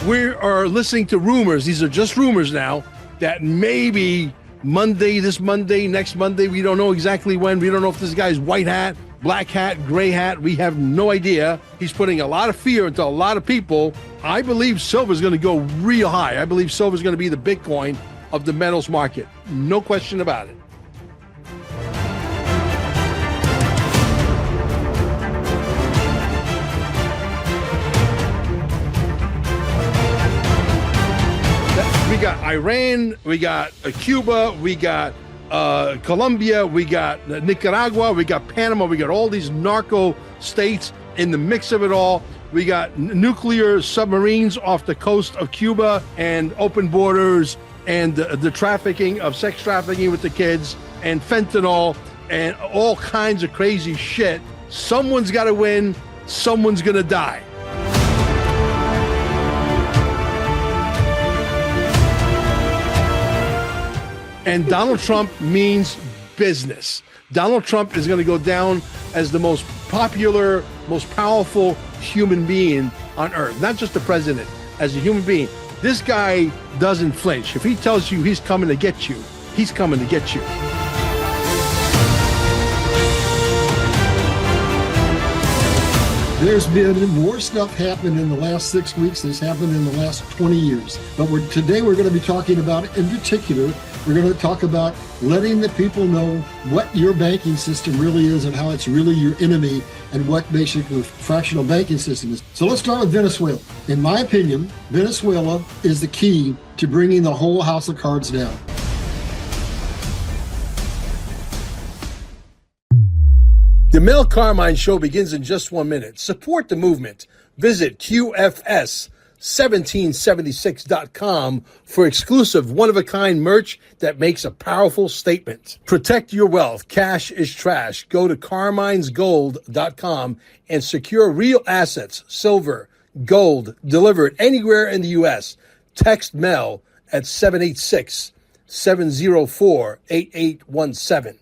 We are listening to rumors. These are just rumors now that maybe Monday, this Monday, next Monday, we don't know exactly when. We don't know if this guy's white hat, black hat, gray hat. We have no idea. He's putting a lot of fear into a lot of people. I believe silver is going to go real high. I believe silver is going to be the Bitcoin of the metals market. No question about it. We got Iran, we got Cuba, we got Colombia, we got Nicaragua, we got Panama, we got all these narco states in the mix of it all. We got nuclear submarines off the coast of Cuba and open borders and the trafficking of sex trafficking with the kids and fentanyl and all kinds of crazy shit. Someone's got to win. Someone's going to die. And Donald Trump means business. Donald Trump is going to go down as the most popular, most powerful human being on earth. Not just the president, as a human being. This guy doesn't flinch. If he tells you he's coming to get you, he's coming to get you. There's been more stuff happening in the last 6 weeks than has happened in the last 20 years. But today we're going to be talking about, in particular, we're going to talk about letting the people know what your banking system really is and how it's really your enemy and what basically the fractional banking system is. So let's start with Venezuela. In my opinion, Venezuela is the key to bringing the whole house of cards down. The Mel Carmine Show begins in just 1 minute. Support the movement. Visit QFS1776.com for exclusive one-of-a-kind merch that makes a powerful statement. Protect your wealth. Cash is trash. Go to carminesgold.com and secure real assets, silver, gold, delivered anywhere in the U.S. Text Mel at 786-704-8817.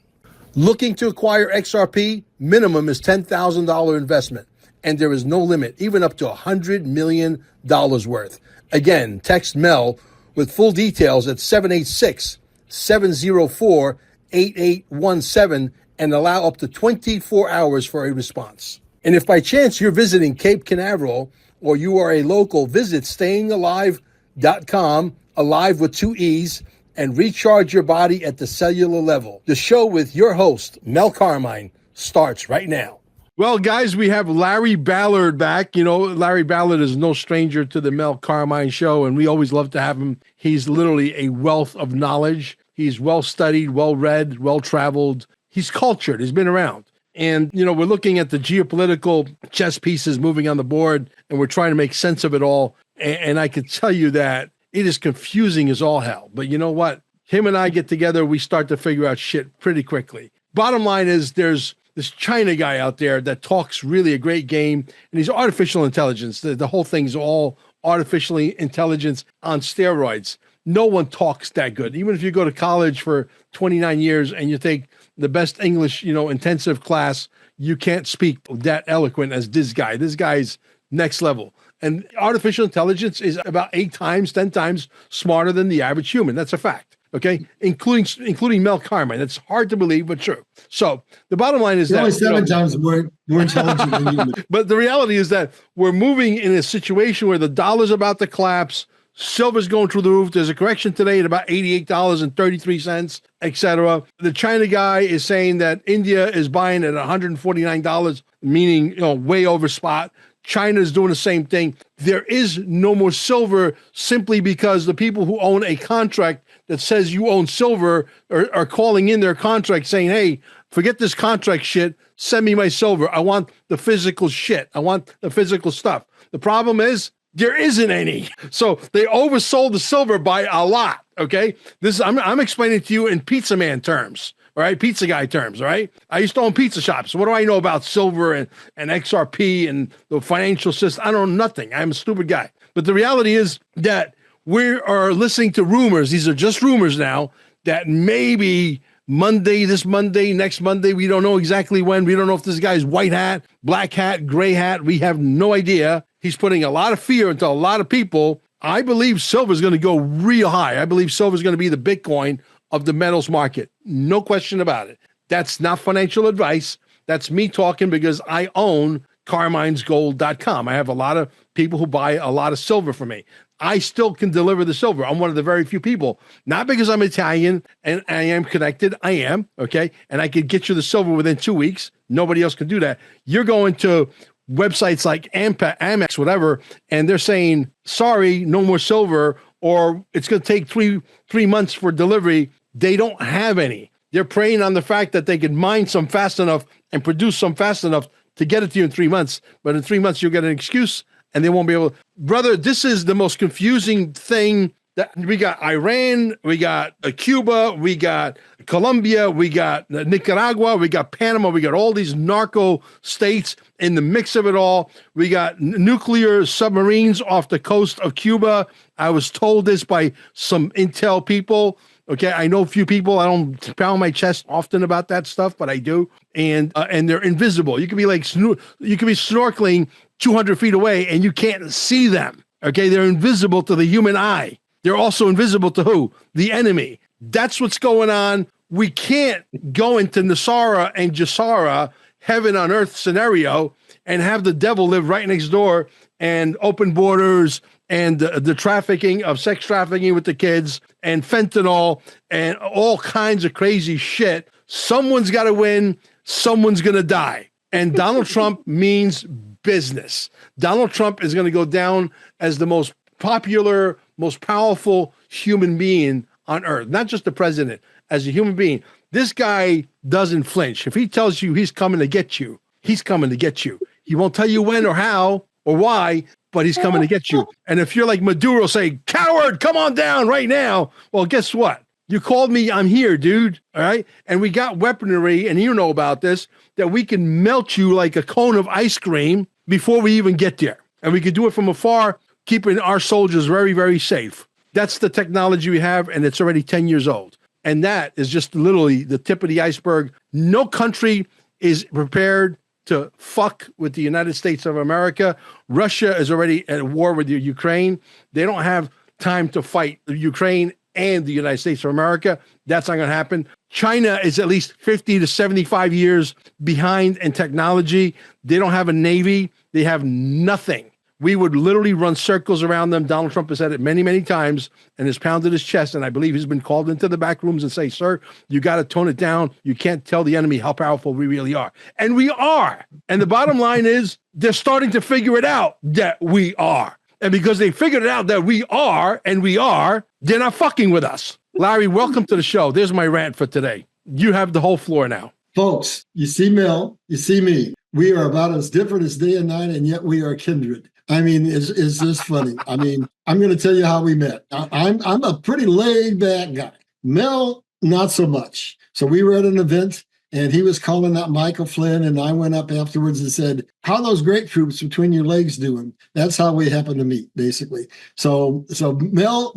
Looking to acquire XRP? Minimum is $10,000 investment, and there is no limit, even up to $100 million worth. Again, text Mel with full details at 786-704-8817 and allow up to 24 hours for a response. And if by chance you're visiting Cape Canaveral or you are a local, visit stayingalive.com, alive with 2 E's, and recharge your body at the cellular level. The show with your host, Mel Carmine, starts right now. Well, guys, we have Larry Ballard back. You know, Larry Ballard is no stranger to the Mel Carmine Show, and we always love to have him. He's literally a wealth of knowledge. He's well-studied, well-read, well-traveled. He's cultured. He's been around. And, you know, we're looking at the geopolitical chess pieces moving on the board, and we're trying to make sense of it all. And I can tell you that it is confusing as all hell. But you know what? Him and I get together, we start to figure out shit pretty quickly. Bottom line is there's this China guy out there that talks really a great game, and he's artificial intelligence. The whole thing's all artificially intelligence on steroids. No one talks that good. Even if you go to college for 29 years and you take the best English, intensive class, you can't speak that eloquent as this guy. This guy's next level. And artificial intelligence is about 8 times, 10 times smarter than the average human. That's a fact, okay? Including Mel Carmine. That's hard to believe, but true. So the bottom line is that— only 7 times more intelligent than you. But the reality is that we're moving in a situation where the dollar's about to collapse, silver's going through the roof. There's a correction today at about $88.33, et cetera. The China guy is saying that India is buying at $149, meaning, way over spot. China is doing the same thing. There is no more silver simply because the people who own a contract that says you own silver are calling in their contract saying, hey, forget this contract shit. Send me my silver. I want the physical shit. I want the physical stuff. The problem is there isn't any. So they oversold the silver by a lot. Okay. I'm explaining to you in pizza man terms. All right, pizza guy terms, all right? I used to own pizza shops. What do I know about silver and XRP and the financial system? I don't know nothing. I'm a stupid guy. But the reality is that we are listening to rumors. These are just rumors now that maybe Monday, this Monday, next Monday, we don't know exactly when. We don't know if this guy's white hat, black hat, gray hat. We have no idea. He's putting a lot of fear into a lot of people. I believe silver is going to go real high. I believe silver is going to be the Bitcoin of the metals market. No question about it. That's not financial advice. That's me talking because I own carminesgold.com. I have a lot of people who buy a lot of silver from me. I still can deliver the silver. I'm one of the very few people, not because I'm Italian and I am connected. I am, okay? And I could get you the silver within 2 weeks. Nobody else can do that. You're going to websites like Amex, whatever, and they're saying, sorry, no more silver, or it's going to take three months for delivery. They don't have any. They're preying on the fact that they can mine some fast enough and produce some fast enough to get it to you in 3 months. But in 3 months, you'll get an excuse and they won't be able to. Brother, this is the most confusing thing. That we got Iran, we got Cuba, we got Colombia, we got Nicaragua, we got Panama, we got all these narco states in the mix of it all. We got nuclear submarines off the coast of Cuba. I was told this by some intel people. Okay, I know a few people. I don't pound my chest often about that stuff, but I do. And they're invisible. You could be like you could be snorkeling 200 feet away and you can't see them. Okay, they're invisible to the human eye. They're also invisible to who? The enemy. That's what's going on. We can't go into Nasara and Jasara, heaven on earth scenario, and have the devil live right next door and open borders and the trafficking of sex trafficking with the kids and fentanyl and all kinds of crazy shit. Someone's got to win. Someone's going to die. And Donald Trump means business. Donald Trump is going to go down as the most popular, most powerful human being on earth, not just the president, as a human being. This guy doesn't flinch. If he tells you he's coming to get you, he's coming to get you. He won't tell you when or how or why, but he's coming to get you. And if you're like Maduro, say, coward, come on down right now. Well, guess what? You called me, I'm here, dude. All right. And we got weaponry, and you know about this, that we can melt you like a cone of ice cream before we even get there. And we can do it from afar, keeping our soldiers very, very safe. That's the technology we have, and it's already 10 years old. And that is just literally the tip of the iceberg. No country is prepared to fuck with the United States of America. Russia is already at war with Ukraine. They don't have time to fight Ukraine and the United States of America. That's not going to happen. China is at least 50 to 75 years behind in technology. They don't have a navy. They have nothing. We would literally run circles around them. Donald Trump has said it many, many times and has pounded his chest. And I believe he's been called into the back rooms and say, sir, you got to tone it down. You can't tell the enemy how powerful we really are. And we are. And the bottom line is they're starting to figure it out that we are. And because they figured it out that we are, and we are, they're not fucking with us. Larry, welcome to the show. There's my rant for today. You have the whole floor now. Folks, you see Mel, you see me. We are about as different as day and night, and yet we are kindred. I mean, it's just funny. I mean, I'm going to tell you how we met. I'm a pretty laid back guy. Mel, not so much. So we were at an event and he was calling out Michael Flynn, and I went up afterwards and said, how are those grapefruits between your legs doing? That's how we happened to meet, basically. So Mel,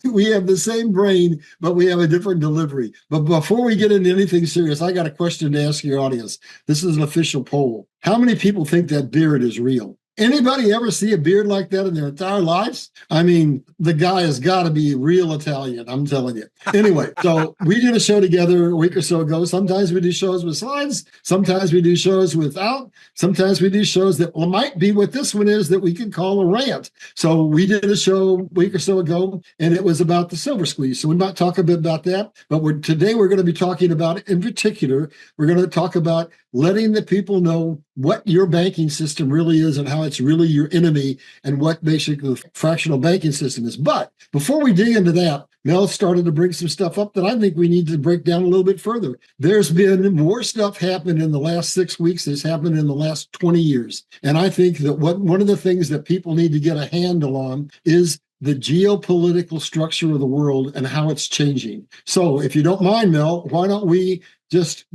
we have the same brain, but we have a different delivery. But before we get into anything serious, I got a question to ask your audience. This is an official poll. How many people think that beard is real? Anybody ever see a beard like that in their entire lives? I mean, the guy has got to be real Italian, I'm telling you. Anyway, so we did a show together a week or so ago. Sometimes we do shows with slides. Sometimes we do shows without. Sometimes we do shows that might be what this one is that we can call a rant. So we did a show a week or so ago, and it was about the silver squeeze. So we might talk a bit about that. But today we're going to be talking about, in particular, we're going to talk about letting the people know what your banking system really is and how it's really your enemy and what basically the fractional banking system is. But before we dig into that, Mel started to bring some stuff up that I think we need to break down a little bit further. There's been more stuff happened in the last 6 weeks that's happened in the last 20 years. And I think that one of the things that people need to get a handle on is the geopolitical structure of the world and how it's changing. So if you don't mind, Mel, why don't we just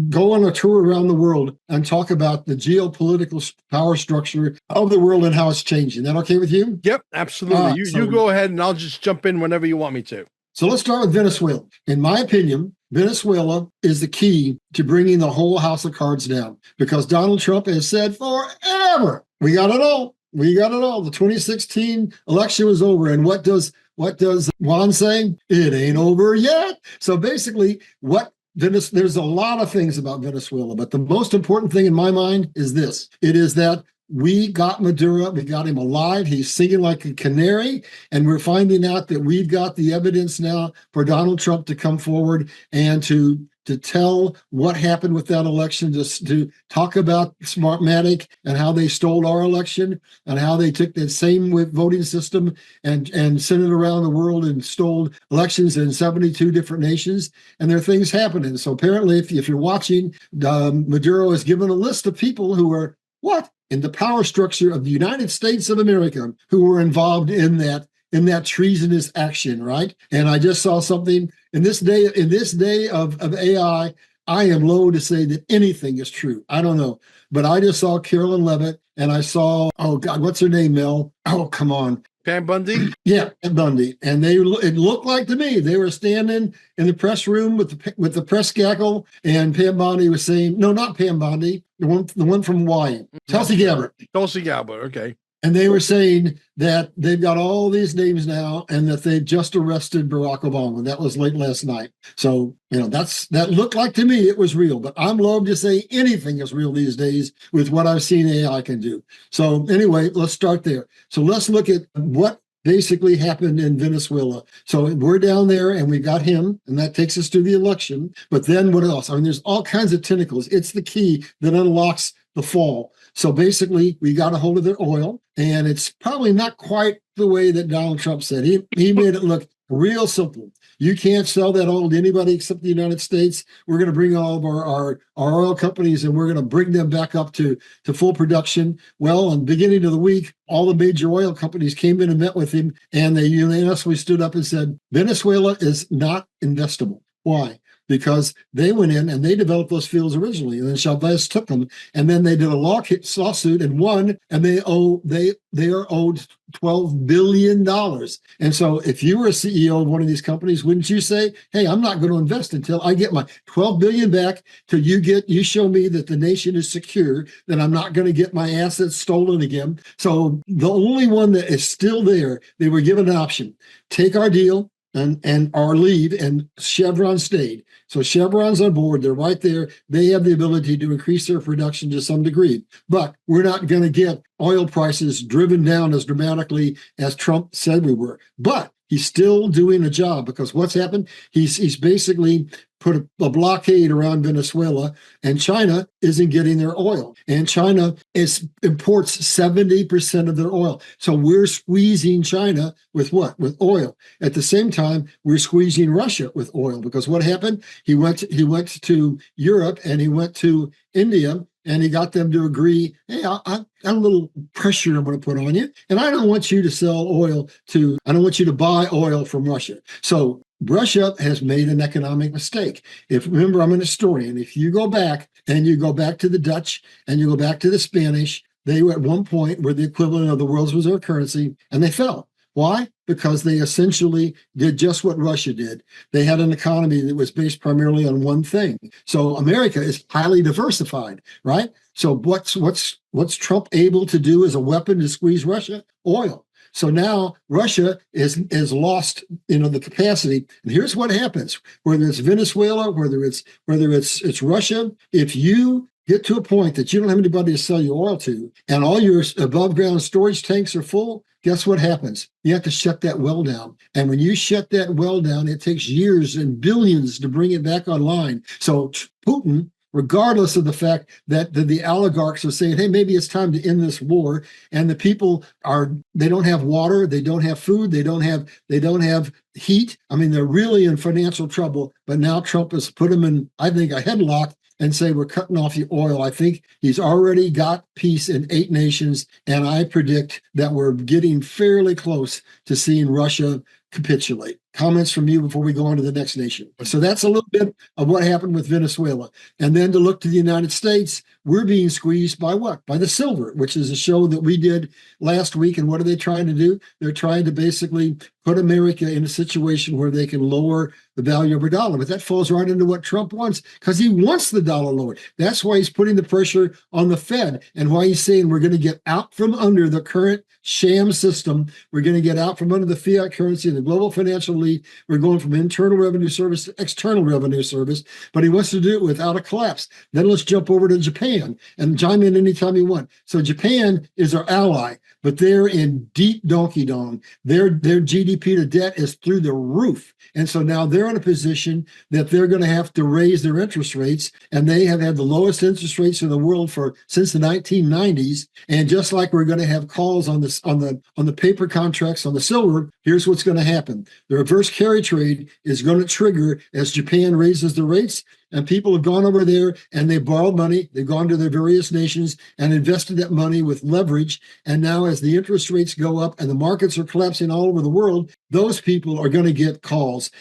go on a tour around the world and talk about the geopolitical power structure of the world and how it's changing. That okay with you? Yep, absolutely. You go ahead and I'll just jump in whenever you want me to. So let's start with Venezuela. In my opinion, Venezuela is the key to bringing the whole house of cards down because Donald Trump has said forever, we got it all. We got it all. The 2016 election was over. And what does Juan say? It ain't over yet. So basically, there's a lot of things about Venezuela, but the most important thing in my mind is this. It is that we got Maduro, we got him alive. He's singing like a canary, and we're finding out that we've got the evidence now for Donald Trump to come forward and to tell what happened with that election, just to talk about Smartmatic and how they stole our election and how they took that same voting system and sent it around the world and stole elections in 72 different nations. And there are things happening. So apparently, if you're watching, Maduro has given a list of people who are in the power structure of the United States of America who were involved in that treasonous action, right? And I just saw something in this day of AI. I am loath to say that anything is true. I don't know, but I just saw Carolyn Levitt, and I saw, oh God, what's her name, Mel? Oh, come on. Pam Bundy? Yeah, Pam Bundy. And it looked like to me, they were standing in the press room with the press gaggle, and Pam Bundy was saying, no, not Pam Bundy, the one from Hawaii, Tulsi Gabbard. Tulsi Gabbard, okay. And they were saying that they've got all these names now and that they just arrested Barack Obama. That was late last night. So, that looked like to me it was real. But I'm loath to say anything is real these days with what I've seen AI can do. So anyway, let's start there. So let's look at what basically happened in Venezuela. So we're down there and we got him, and that takes us to the election. But then what else? I mean, there's all kinds of tentacles. It's the key that unlocks the fall. So basically, we got a hold of their oil, and it's probably not quite the way that Donald Trump said. He made it look real simple. You can't sell that oil to anybody except the United States. We're going to bring all of our oil companies, and we're going to bring them back up to full production. Well, on the beginning of the week, all the major oil companies came in and met with him, and they unanimously stood up and said, Venezuela is not investable. Why? Because they went in and they developed those fields originally, and then Chavez took them, and then they did a lawsuit and won, and they are owed $12 billion. And so if you were a CEO of one of these companies, wouldn't you say, hey, I'm not going to invest until I get my $12 billion back, till you show me that the nation is secure, that I'm not going to get my assets stolen again. So the only one that is still there, they were given an option: take our deal and our lead, and Chevron stayed. So Chevron's on board. They're right there. They have the ability to increase their production to some degree. But we're not going to get oil prices driven down as dramatically as Trump said we were. But he's still doing a job, because what's happened? He's basically put a blockade around Venezuela, and China isn't getting their oil. And China imports 70% of their oil. So we're squeezing China with what? With oil. At the same time, we're squeezing Russia with oil, because what happened? He went to Europe, and he went to India, and he got them to agree, hey, I got a little pressure I'm going to put on you, and I don't want you to buy oil from Russia. So Russia has made an economic mistake. Remember, I'm an historian. If you go back and you go back to the Dutch and you go back to the Spanish, they at one point were the equivalent of the world's reserve currency, and they fell. Why? Because they essentially did just what Russia did. They had an economy that was based primarily on one thing. So America is highly diversified, right? So what's Trump able to do as a weapon to squeeze Russia? Oil. So now Russia is lost, the capacity. And here's what happens: whether it's Venezuela, whether it's Russia, if you get to a point that you don't have anybody to sell your oil to, and all your above ground storage tanks are full, guess what happens? You have to shut that well down. And when you shut that well down, it takes years and billions to bring it back online. So Putin, regardless of the fact that the oligarchs are saying, hey, maybe it's time to end this war, and the people they don't have water, they don't have food, they don't have heat. I mean, they're really in financial trouble. But now Trump has put them in, I think, a headlock and say, we're cutting off your oil. I think he's already got peace in 8 nations, and I predict that we're getting fairly close to seeing Russia capitulate. Comments from you before we go on to the next nation. So that's a little bit of what happened with Venezuela. And then to look to the United States, we're being squeezed by what? By the silver, which is a show that we did last week. And what are they trying to do? They're trying to basically put America in a situation where they can lower the value of our dollar. But that falls right into what Trump wants, because he wants the dollar lowered. That's why he's putting the pressure on the Fed, and why he's saying we're going to get out from under the current sham system. We're going to get out from under the fiat currency and the global financial elite. We're going from internal revenue service to external revenue service, but he wants to do it without a collapse. Then let's jump over to Japan and chime in anytime you want. So Japan is our ally, but they're in deep donkey dong. Their GDP to debt is through the roof. And so now they're in a position that they're going to have to raise their interest rates, and they have had the lowest interest rates in the world since the 1990s. And just like we're going to have calls on the paper contracts on the silver, here's what's going to happen. The reverse carry trade is going to trigger as Japan raises the rates. And people have gone over there and they borrowed money. They've gone to their various nations and invested that money with leverage. And now as the interest rates go up and the markets are collapsing all over the world, those people are going to get calls,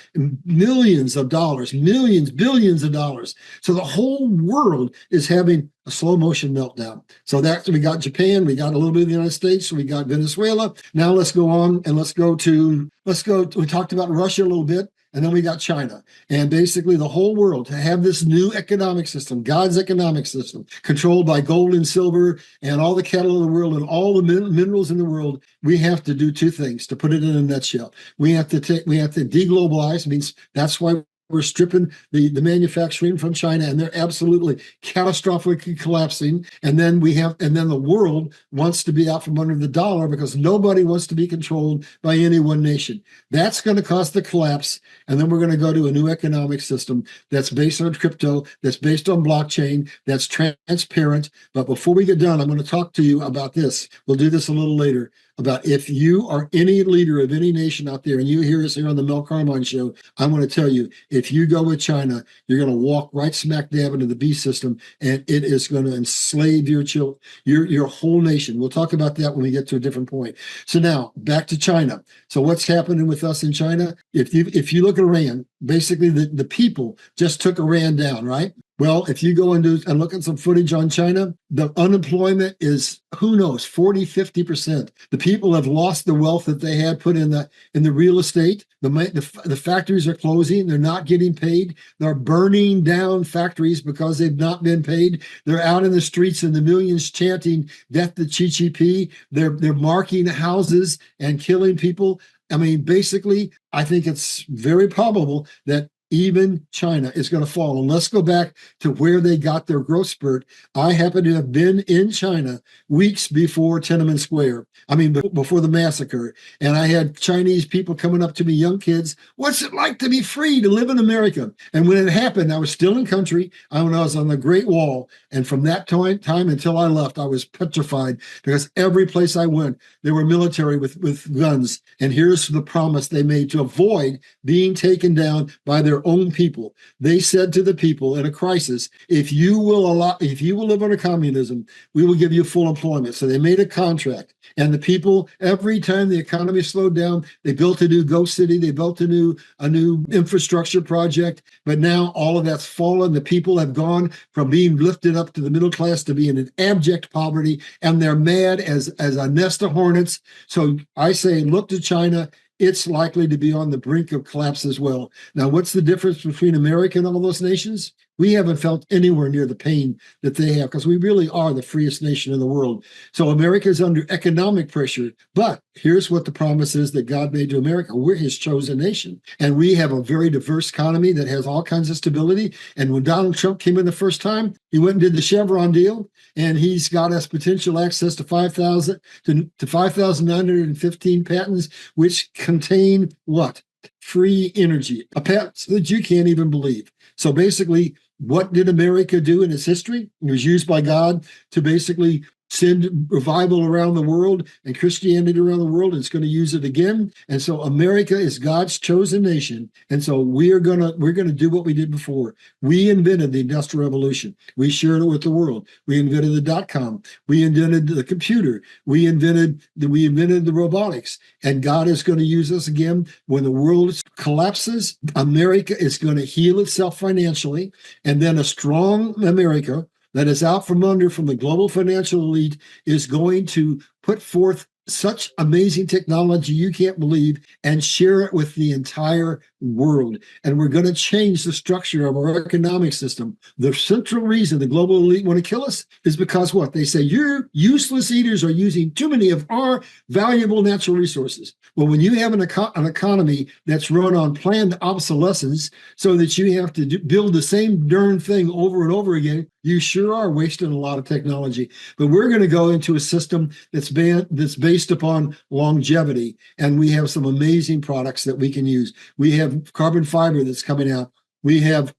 millions of dollars, millions, billions of dollars. So the whole world is having a slow motion meltdown. So we got Japan, we got a little bit of the United States, we got Venezuela. Now let's go on and we talked about Russia a little bit. And then we got China, and basically the whole world to have this new economic system, God's economic system, controlled by gold and silver and all the cattle of the world and all the minerals in the world. We have to do two things, to put it in a nutshell. We have to deglobalize, means that's why we're stripping the manufacturing from China, and they're absolutely catastrophically collapsing. And then the world wants to be out from under the dollar, because nobody wants to be controlled by any one nation. That's going to cause the collapse. And then we're going to go to a new economic system that's based on crypto, that's based on blockchain, that's transparent. But before we get done, I'm going to talk to you about this. We'll do this a little later. About if you are any leader of any nation out there and you hear us here on the Mel Carmine Show, I'm going to tell you, if you go with China, you're going to walk right smack dab into the beast system, and it is going to enslave your whole nation. We'll talk about that when we get to a different point. So now back to China. So what's happening with us in China? If you look at Iran, basically the people just took Iran down, right? Well, if you go and look at some footage on China, the unemployment is, who knows, 40, 50%. The people have lost the wealth that they had put in the real estate. The factories are closing. They're not getting paid. They're burning down factories because they've not been paid. They're out in the streets in the millions chanting death to Xi Jinping. They're marking houses and killing people. I mean, basically, I think it's very probable that even China is going to fall. And let's go back to where they got their growth spurt. I happen to have been in China weeks before Tiananmen Square. I mean, before the massacre. And I had Chinese people coming up to me, young kids. What's it like to be free, to live in America? And when it happened, I was still in country. I was on the Great Wall. And from that time until I left, I was petrified, because every place I went, there were military with guns. And here's the promise they made to avoid being taken down by their own people. They said to the people in a crisis, if you will live under communism, we will give you full employment. So they made a contract. And the people, every time the economy slowed down, they built a new ghost city, they built a new infrastructure project. But now all of that's fallen. The people have gone from being lifted up to the middle class to being in abject poverty, and they're mad as a nest of hornets. So I say, look to China. It's likely to be on the brink of collapse as well. Now, what's the difference between America and all those nations? We haven't felt anywhere near the pain that they have, because we really are the freest nation in the world. So America is under economic pressure. But here's what the promise is that God made to America. We're his chosen nation. And we have a very diverse economy that has all kinds of stability. And when Donald Trump came in the first time, he went and did the Chevron deal. And he's got us potential access to 5,915 patents, which contain what? Free energy, a patent that you can't even believe. So basically, what did America do in its history? It was used by God to basically send revival around the world and Christianity around the world, and it's going to use it again. And so America is God's chosen nation. And so we're gonna do what we did before. We invented the Industrial Revolution. We shared it with the world. We invented the .com. We invented the computer. We invented the robotics. And God is going to use us again. When the world collapses, America is going to heal itself financially, and then a strong America that is out from under from the global financial elite is going to put forth such amazing technology you can't believe and share it with the entire world. And we're going to change the structure of our economic system. The central reason the global elite want to kill us is because what? They say, you useless eaters are using too many of our valuable natural resources. Well, when you have an economy that's run on planned obsolescence so that you have to build the same darn thing over and over again, you sure are wasting a lot of technology. But we're going to go into a system that's based upon longevity, and we have some amazing products that we can use. We have carbon fiber that's coming out. We have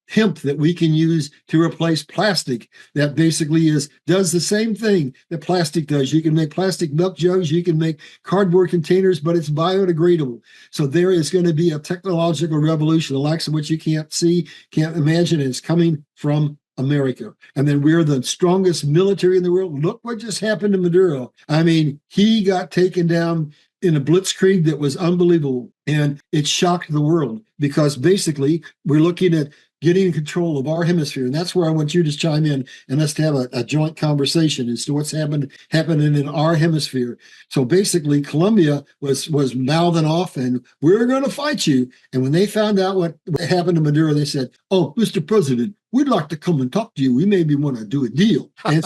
hemp that we can use to replace plastic that basically does the same thing that plastic does. You can make plastic milk jugs, you can make cardboard containers, but it's biodegradable. So there is going to be a technological revolution, the likes of which you can't see, can't imagine, and it's coming from America. And then we're the strongest military in the world. Look what just happened to Maduro. I mean, he got taken down in a blitzkrieg that was unbelievable. And it shocked the world because basically we're looking at getting control of our hemisphere. And that's where I want you to chime in and us to have a joint conversation as to what's happening in our hemisphere. So basically Colombia was mouthing off and we're going to fight you. And when they found out what happened to Maduro, they said, "Oh, Mr. President, we'd like to come and talk to you. We maybe want to do a deal." And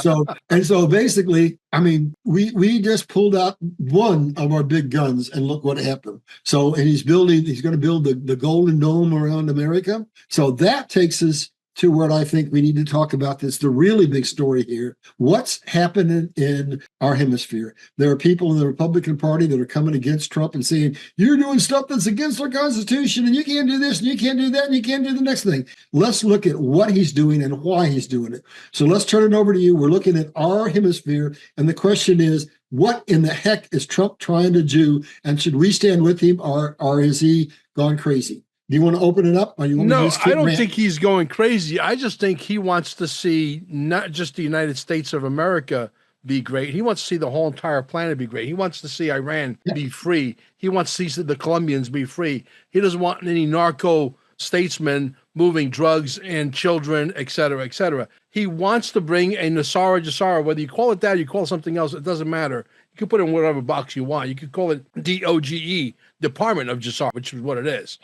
so basically, I mean, we just pulled out one of our big guns and look what happened. So, and he's going to build the Golden Dome around America. So that takes us to what I think we need to talk about. This the really big story here. What's happening in our hemisphere? There are people in the Republican Party that are coming against Trump and saying, "You're doing stuff that's against our Constitution, and you can't do this, and you can't do that, and you can't do the next thing." Let's look at what he's doing and why he's doing it. So let's turn it over to you. We're looking at our hemisphere, and the question is, what in the heck is Trump trying to do? And should we stand with him, or is he gone crazy? Do you want to open it up? Or you want No, me to just I don't rant? think he's going crazy. I just think he wants to see not just the United States of America be great. He wants to see the whole entire planet be great. He wants to see Iran be free. He wants to see the Colombians be free. He doesn't want any narco statesmen moving drugs and children, et cetera, et cetera. He wants to bring a Nasara Jassara, whether you call it that, you call it something else, it doesn't matter. You can put it in whatever box you want. You could call it DOGE, Department of Jassara, which is what it is,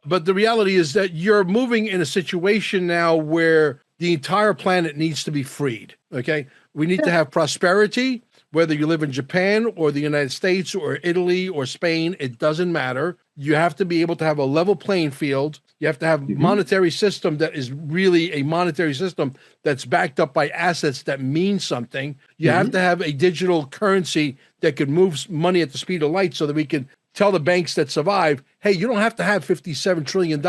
But the reality is that you're moving in a situation now where the entire planet needs to be freed, okay? We need to have prosperity, whether you live in Japan or the United States or Italy or Spain, it doesn't matter. You have to be able to have a level playing field. You have to have a monetary system that is really a monetary system that's backed up by assets that mean something. You have to have a digital currency that could move money at the speed of light so that we can tell the banks that survive, hey, you don't have to have $57 trillion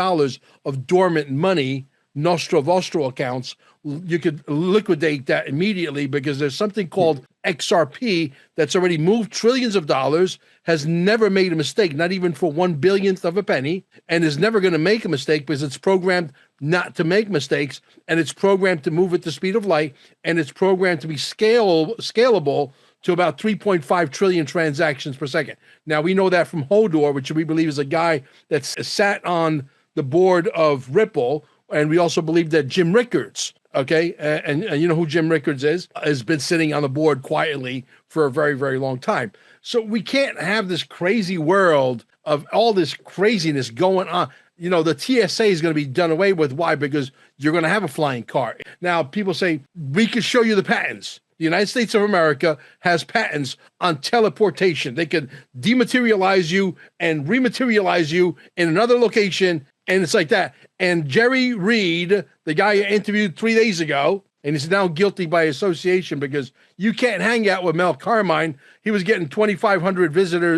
of dormant money, nostro vostro accounts. You could liquidate that immediately because there's something called XRP that's already moved trillions of dollars, has never made a mistake, not even for 1/1000th of a penny, and is never going to make a mistake because it's programmed not to make mistakes, and it's programmed to move at the speed of light, and it's programmed to be scalable to about 3.5 trillion transactions per second. Now, we know that from Hodor, which we believe is a guy that's sat on the board of Ripple, and we also believe that Jim Rickards, okay, and you know who Jim Rickards is, has been sitting on the board quietly for a very, very long time. So we can't have this crazy world of all this craziness going on. The TSA is going to be done away with. Why? Because you're going to have a flying car. Now, people say, we can show you the patents. The United States of America has patents on teleportation. They could dematerialize you and rematerialize you in another location, and it's like that. And Jerry Reed, the guy I interviewed 3 days ago, and he's now guilty by association because you can't hang out with Mel Carmine. He was getting 2,500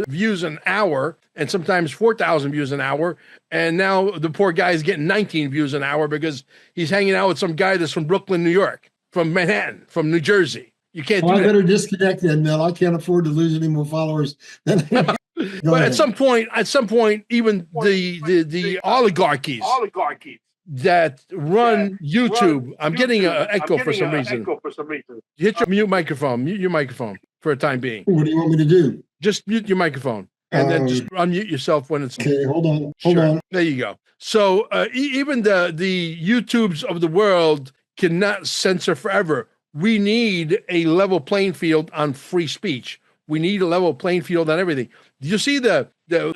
views an hour and sometimes 4,000 views an hour. And now the poor guy is getting 19 views an hour because he's hanging out with some guy that's from Brooklyn, New York, from Manhattan, from New Jersey. You can't do that. I better disconnect then, Mel. I can't afford to lose any more followers. But at some point, even the oligarchies that run YouTube. I'm getting an echo for some reason. Hit your mute your microphone for a time being. What do you want me to do? Just mute your microphone and then just unmute yourself when it's okay. Hold on. There you go. So even the YouTubes of the world, cannot censor forever. We need a level playing field on free speech. We need a level playing field on everything. Do you see the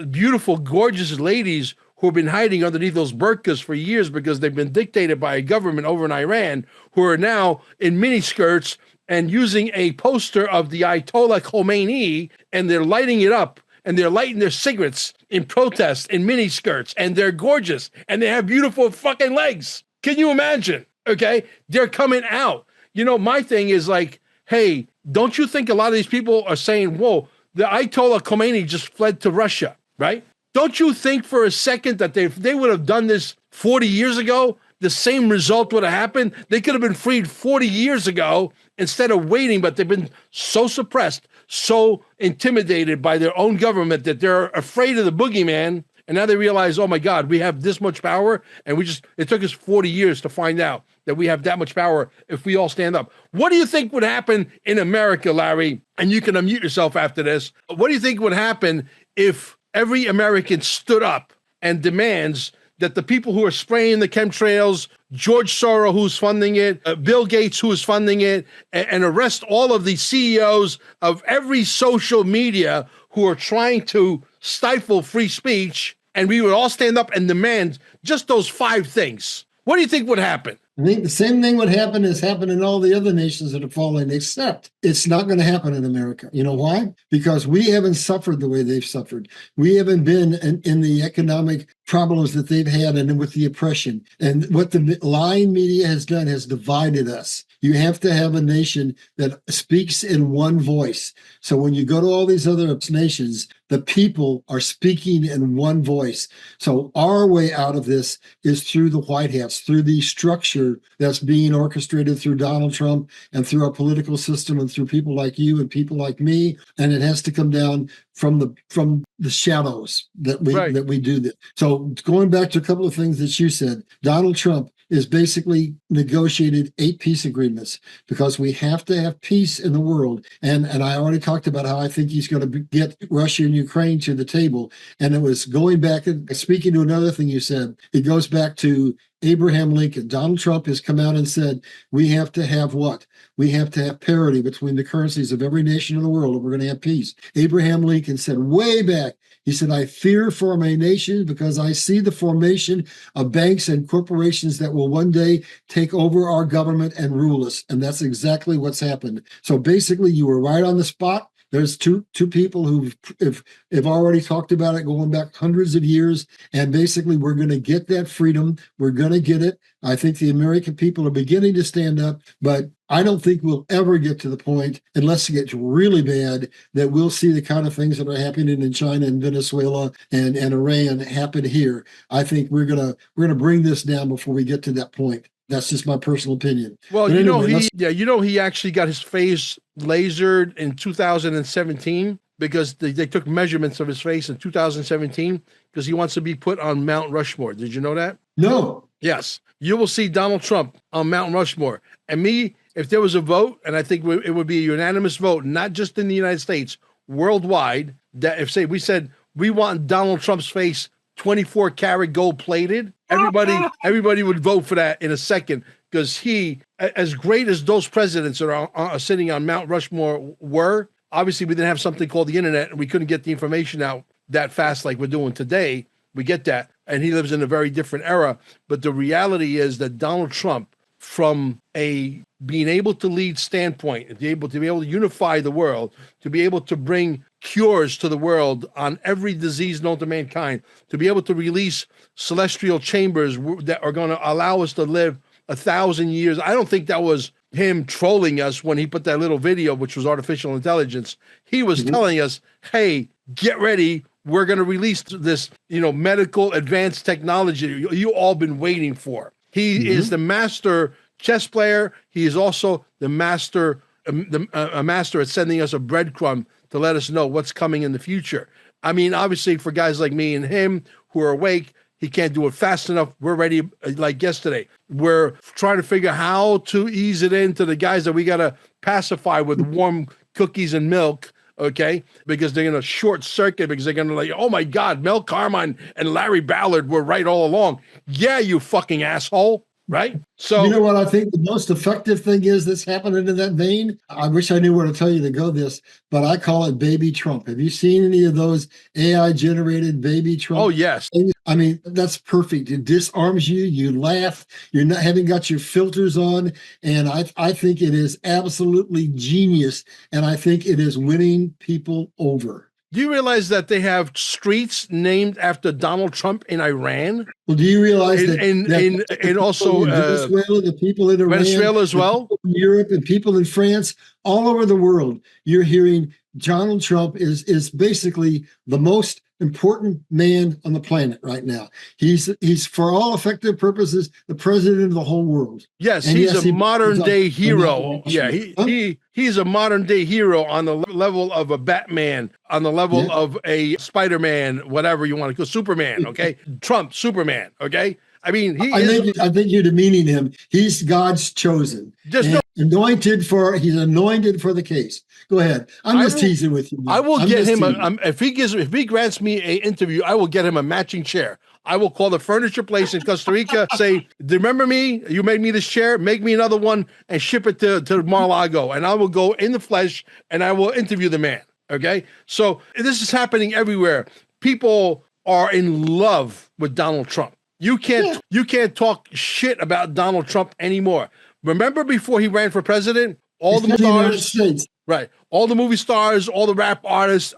beautiful, gorgeous ladies who have been hiding underneath those burqas for years because they've been dictated by a government over in Iran, who are now in miniskirts and using a poster of the Ayatollah Khomeini, and they're lighting it up, and they're lighting their cigarettes in protest in miniskirts, and they're gorgeous, and they have beautiful fucking legs. Can you imagine? Okay? They're coming out. You know, my thing is like, hey, don't you think a lot of these people are saying, whoa, the Ayatollah Khomeini just fled to Russia, right? Don't you think for a second that if they would have done this 40 years ago, the same result would have happened? They could have been freed 40 years ago instead of waiting, but they've been so suppressed, so intimidated by their own government that they're afraid of the boogeyman. And now they realize, oh my God, we have this much power. And it took us 40 years to find out that we have that much power if we all stand up. What do you think would happen in America, Larry? And you can unmute yourself after this. What do you think would happen if every American stood up and demands that the people who are spraying the chemtrails, George Soros, who's funding it, Bill Gates, who is funding it, and arrest all of the CEOs of every social media who are trying to stifle free speech, and we would all stand up and demand just those 5 things? What do you think would happen? I think the same thing would happen as happened in all the other nations that are falling, except it's not going to happen in America. You know why? Because we haven't suffered the way they've suffered. We haven't been in the economic problems that they've had and with the oppression. And what the lying media has done has divided us. You have to have a nation that speaks in one voice. So when you go to all these other nations, the people are speaking in one voice. So our way out of this is through the White House, through the structure that's being orchestrated through Donald Trump and through our political system and through people like you and people like me. And it has to come down from the shadows that we do this. So going back to a couple of things that you said, Donald Trump is basically negotiated 8 peace agreements because we have to have peace in the world. And I already talked about how I think he's going to get Russia and Ukraine to the table. And it was going back and speaking to another thing you said, it goes back to Abraham Lincoln. Donald Trump has come out and said, we have to have what? We have to have parity between the currencies of every nation in the world if we're going to have peace. Abraham Lincoln said way back, he said, I fear for my nation because I see the formation of banks and corporations that will one day take over our government and rule us. And that's exactly what's happened. So basically, you were right on the spot. There's two people who have already talked about it going back hundreds of years. And basically, we're going to get that freedom. We're going to get it. I think the American people are beginning to stand up, but I don't think we'll ever get to the point, unless it gets really bad, that we'll see the kind of things that are happening in China and Venezuela and Iran happen here. I think we're gonna bring this down before we get to that point. That's just my personal opinion. Well, he actually got his face lasered in 2017 because they took measurements of his face in 2017 because he wants to be put on Mount Rushmore. Did you know that? No. Yes. You will see Donald Trump on Mount Rushmore. And me, if there was a vote, and I think it would be a unanimous vote, not just in the United States, worldwide, that if, say, we said we want Donald Trump's face 24 karat gold plated, everybody would vote for that in a second, because he, as great as those presidents that are sitting on Mount Rushmore were, obviously we didn't have something called the internet and we couldn't get the information out that fast like we're doing today. We get that. And he lives in a very different era. But the reality is that Donald Trump, from a being able to lead standpoint, to be able to unify the world, to be able to bring cures to the world on every disease known to mankind, to be able to release celestial chambers that are going to allow us to live 1,000 years. I don't think that was him trolling us when he put that little video, which was artificial intelligence. He was telling us, hey, get ready. We're going to release this, medical advanced technology you all been waiting for. He is the master chess player. He is also the master, a master at sending us a breadcrumb to let us know what's coming in the future. I mean, obviously, for guys like me and him who are awake, he can't do it fast enough. We're ready like yesterday. We're trying to figure how to ease it into the guys that we got to pacify with warm cookies and milk. Okay, because they're going to short circuit, because they're going to like, oh my God, Mel Carmine and Larry Ballard were right all along. Yeah, you fucking asshole. right? You So know what I think the most effective thing is that's happening in that vein? I wish I knew where to tell you to go this, but I call it baby Trump. Have you seen any of those AI generated baby oh Trump yes. things? I mean, that's perfect. It disarms you. You laugh. You're not haven't got your filters on, and I think it is absolutely genius, and I think it is winning people over. Do you realize that they have streets named after Donald Trump in Iran? Well, do you realize And that and that and, the and people also in Venezuela, the people in Iran, Venezuela as the well? people in Europe, and people in France, all over the world, you're hearing Donald Trump is basically the most important man on the planet right now. He's for all effective purposes the president of the whole world. Yes, And he's yes, a he modern blows up day the hero. Yeah, nomination. Huh? he's a modern day hero on the level of a Batman, on the level Yeah. of a Spider-Man, whatever you want to call Superman, okay? Trump, Superman, okay? I mean, he is I think you're demeaning him. He's God's chosen just no. and he's anointed for the case. Go ahead. I'm I just will teasing with you. I Man. will I'm get just him teasing. if he grants me a interview, I will get him a matching chair. I will call the furniture place in Costa Rica, say, remember me? You made me this chair, make me another one and ship it to Mar-a-Lago. And I will go in the flesh and I will interview the man. Okay. So this is happening everywhere. People are in love with Donald Trump. You can't talk shit about Donald Trump anymore. Remember before he ran for president, all the He's the United stars, States. right? All the movie stars, all the rap artists,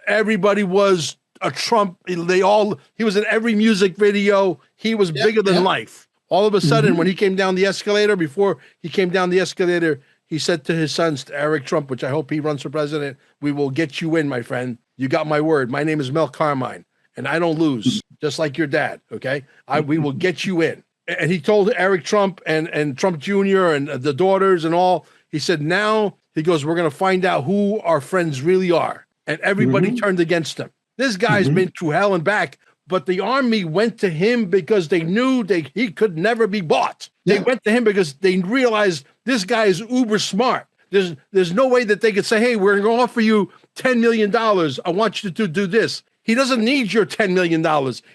everybody was a Trump. He was in every music video. He was bigger than life. All of a sudden, when he came down the escalator, before he came down the escalator, he said to his sons, to Eric Trump, which I hope he runs for president, we will get you in, my friend. You got my word. My name is Mel Carmine, and I don't lose, just like your dad, okay? We will get you in. And he told Eric Trump and Trump Jr. and the daughters and all, he said, now, he goes, we're going to find out who our friends really are. And everybody turned against him. This guy's been through hell and back, but the army went to him because they knew he could never be bought. They went to him because they realized this guy is uber smart. There's no way that they could say, hey, we're going to offer you $10 million. I want you to do this. He doesn't need your $10 million.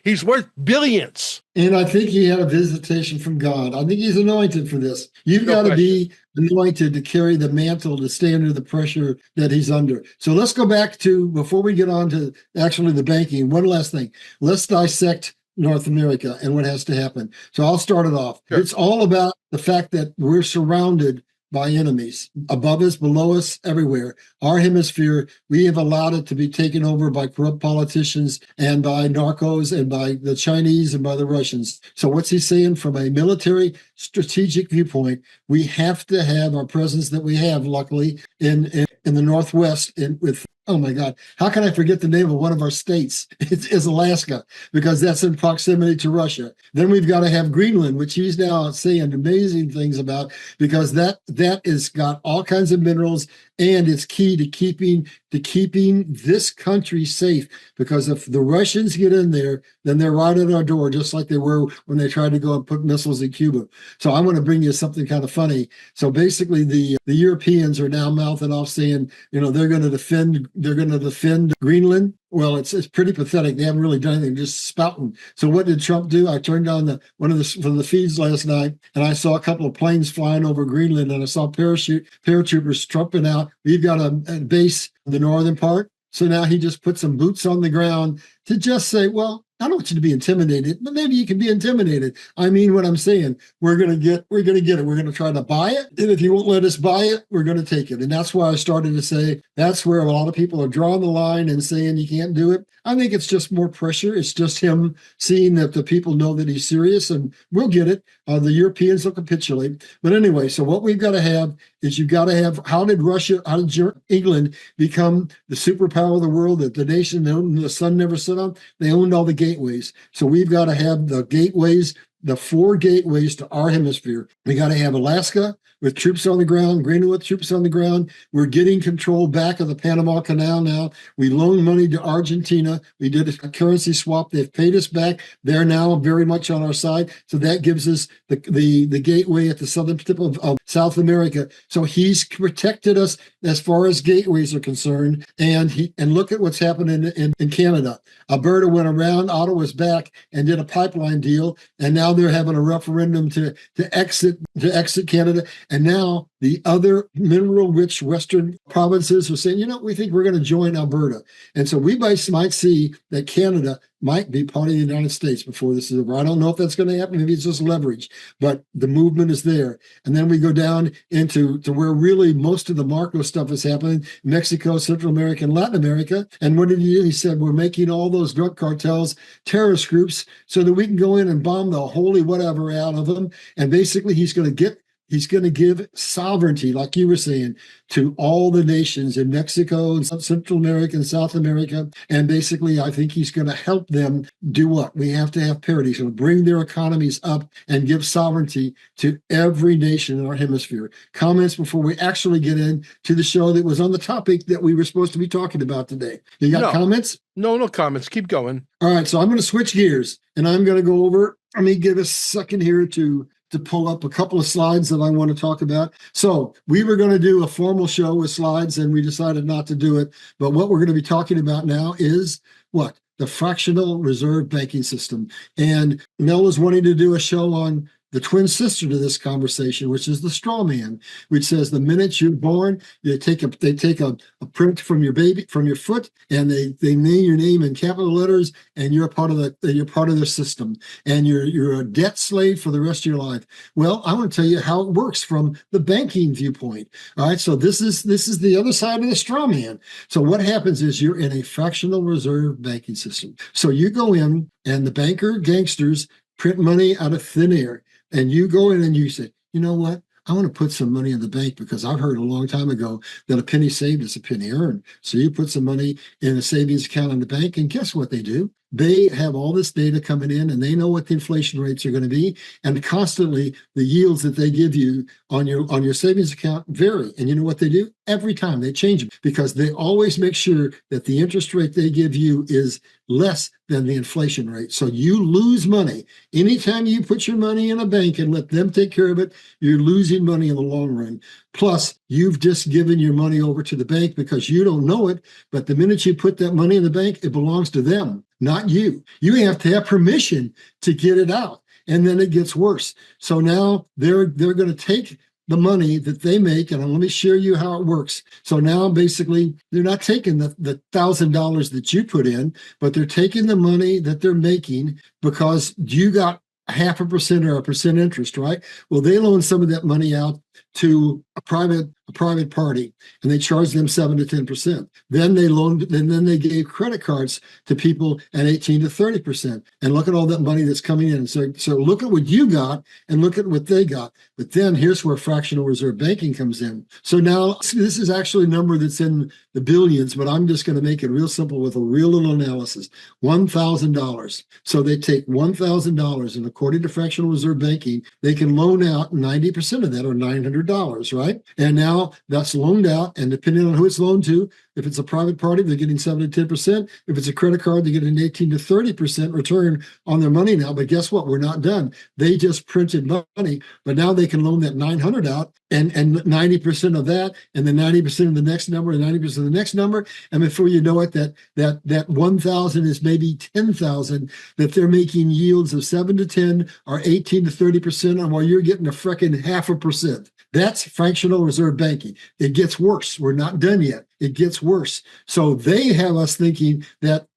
He's worth billions. And I think he had a visitation from God. I think he's anointed for this. You've got to be anointed to carry the mantle, to stay under the pressure that he's under. So let's go back to, before we get on to actually the banking, one last thing. Let's dissect North America and what has to happen. So I'll start it off. Sure. It's all about the fact that we're surrounded by enemies above us, below us, everywhere. Our hemisphere, we have allowed it to be taken over by corrupt politicians and by narcos and by the Chinese and by the Russians. So what's he saying? From a military strategic viewpoint, we have to have our presence that we have, luckily, in the Northwest with, oh my God, how can I forget the name of one of our states? It's Alaska, because that's in proximity to Russia. Then we've got to have Greenland, which he's now saying amazing things about, because that has got all kinds of minerals, and it's key to keeping this country safe. Because if the Russians get in there, then they're right at our door, just like they were when they tried to go and put missiles in Cuba. So I want to bring you something kind of funny. So basically, the Europeans are now mouthing off saying, they're going to defend Greenland. Well, it's pretty pathetic. They haven't really done anything, just spouting. So what did Trump do? I turned on one of the feeds last night, and I saw a couple of planes flying over Greenland, and I saw paratroopers trumping out. We've got a base in the northern part. So now he just put some boots on the ground to just say, well, I don't want you to be intimidated, but maybe you can be intimidated. I mean what I'm saying. We're gonna get it. We're gonna try to buy it. And if you won't let us buy it, we're gonna take it. And that's why I started to say that's where a lot of people are drawing the line and saying you can't do it. I think it's just more pressure. It's just him seeing that the people know that he's serious, and we'll get it. The Europeans will capitulate. But anyway, so what we've got to have is how did England become the superpower of the world, that the nation the sun never set on? They owned all the gateways. So we've got to have the gateways, the 4 gateways to our hemisphere. We got to have Alaska with troops on the ground, Greenland with troops on the ground. We're getting control back of the Panama Canal now. We loaned money to Argentina. We did a currency swap. They've paid us back. They're now very much on our side. So that gives us the gateway at the southern tip of South America. So he's protected us as far as gateways are concerned. And look at what's happening in Canada. Alberta went around, Ottawa's back, and did a pipeline deal. And now now they're having a referendum to exit Canada. And now the other mineral-rich Western provinces are saying, we think we're going to join Alberta. And so we might see that Canada might be part of the United States before this is over. I don't know if that's going to happen. Maybe it's just leverage, but the movement is there. And then we go down into where really most of the Marco stuff is happening, Mexico, Central America, and Latin America. And what did he do? He said, we're making all those drug cartels terrorist groups so that we can go in and bomb the holy whatever out of them. And basically he's going to give sovereignty, like you were saying, to all the nations in Mexico and Central America and South America. And basically, I think he's going to help them do what? We have to have parity. So bring their economies up and give sovereignty to every nation in our hemisphere. Comments before we actually get into the show that was on the topic that we were supposed to be talking about today. You got comments? No comments. Keep going. All right. So I'm going to switch gears and I'm going to go over. Let me give a second here to pull up a couple of slides that I want to talk about. So we were going to do a formal show with slides and we decided not to do it. But what we're going to be talking about now is what? The fractional reserve banking system. And Mel was wanting to do a show on the twin sister to this conversation, which is the straw man, which says the minute you're born, they take a print from your foot, and they name your name in capital letters, and you're part of their system, and you're a debt slave for the rest of your life. Well, I want to tell you how it works from the banking viewpoint. All right, so this is the other side of the straw man. So what happens is you're in a fractional reserve banking system. So you go in, and the banker gangsters print money out of thin air. And you go in and you say, you know what? I want to put some money in the bank because I've heard a long time ago that a penny saved is a penny earned. So you put some money in a savings account in the bank, and guess what they do? They have all this data coming in, and they know what the inflation rates are going to be, and constantly the yields that they give you on your savings account vary. And you know what they do? Every time they change them because they always make sure that the interest rate they give you is less than the inflation rate. So you lose money. Anytime you put your money in a bank and let them take care of it, you're losing money in the long run. Plus, you've just given your money over to the bank because you don't know it. But the minute you put that money in the bank, it belongs to them, not you. You have to have permission to get it out. And then it gets worse. So now they're going to take the money that they make, and let me show you how it works. So now basically they're not taking the $1,000 that you put in, but they're taking the money that they're making because you got 0.5% or 1% interest, right? Well, they loan some of that money out to a private party, and they charge them 7 to 10%. Then they gave credit cards to people at 18 to 30%. And look at all that money that's coming in. So look at what you got and look at what they got. But then here's where fractional reserve banking comes in. So now this is actually a number that's in the billions, but I'm just going to make it real simple with a real little analysis. $1,000. So they take $1,000, and according to fractional reserve banking, they can loan out 90% of that, or $900, right? And now that's loaned out, and depending on who it's loaned to, if it's a private party, they're getting 7 to 10%. If it's a credit card, they get an 18 to 30% return on their money now. But guess what? We're not done. They just printed money, but now they can loan that 900 out, and 90% of that, and then 90% of the next number, and 90% of the next number. And before you know it, that 1,000 is maybe 10,000 that they're making yields of 7 to 10 or 18 to 30% on, while you're getting a frickin' 0.5%. That's fractional reserve banking. It gets worse. We're not done yet. It gets worse. So they have us thinking that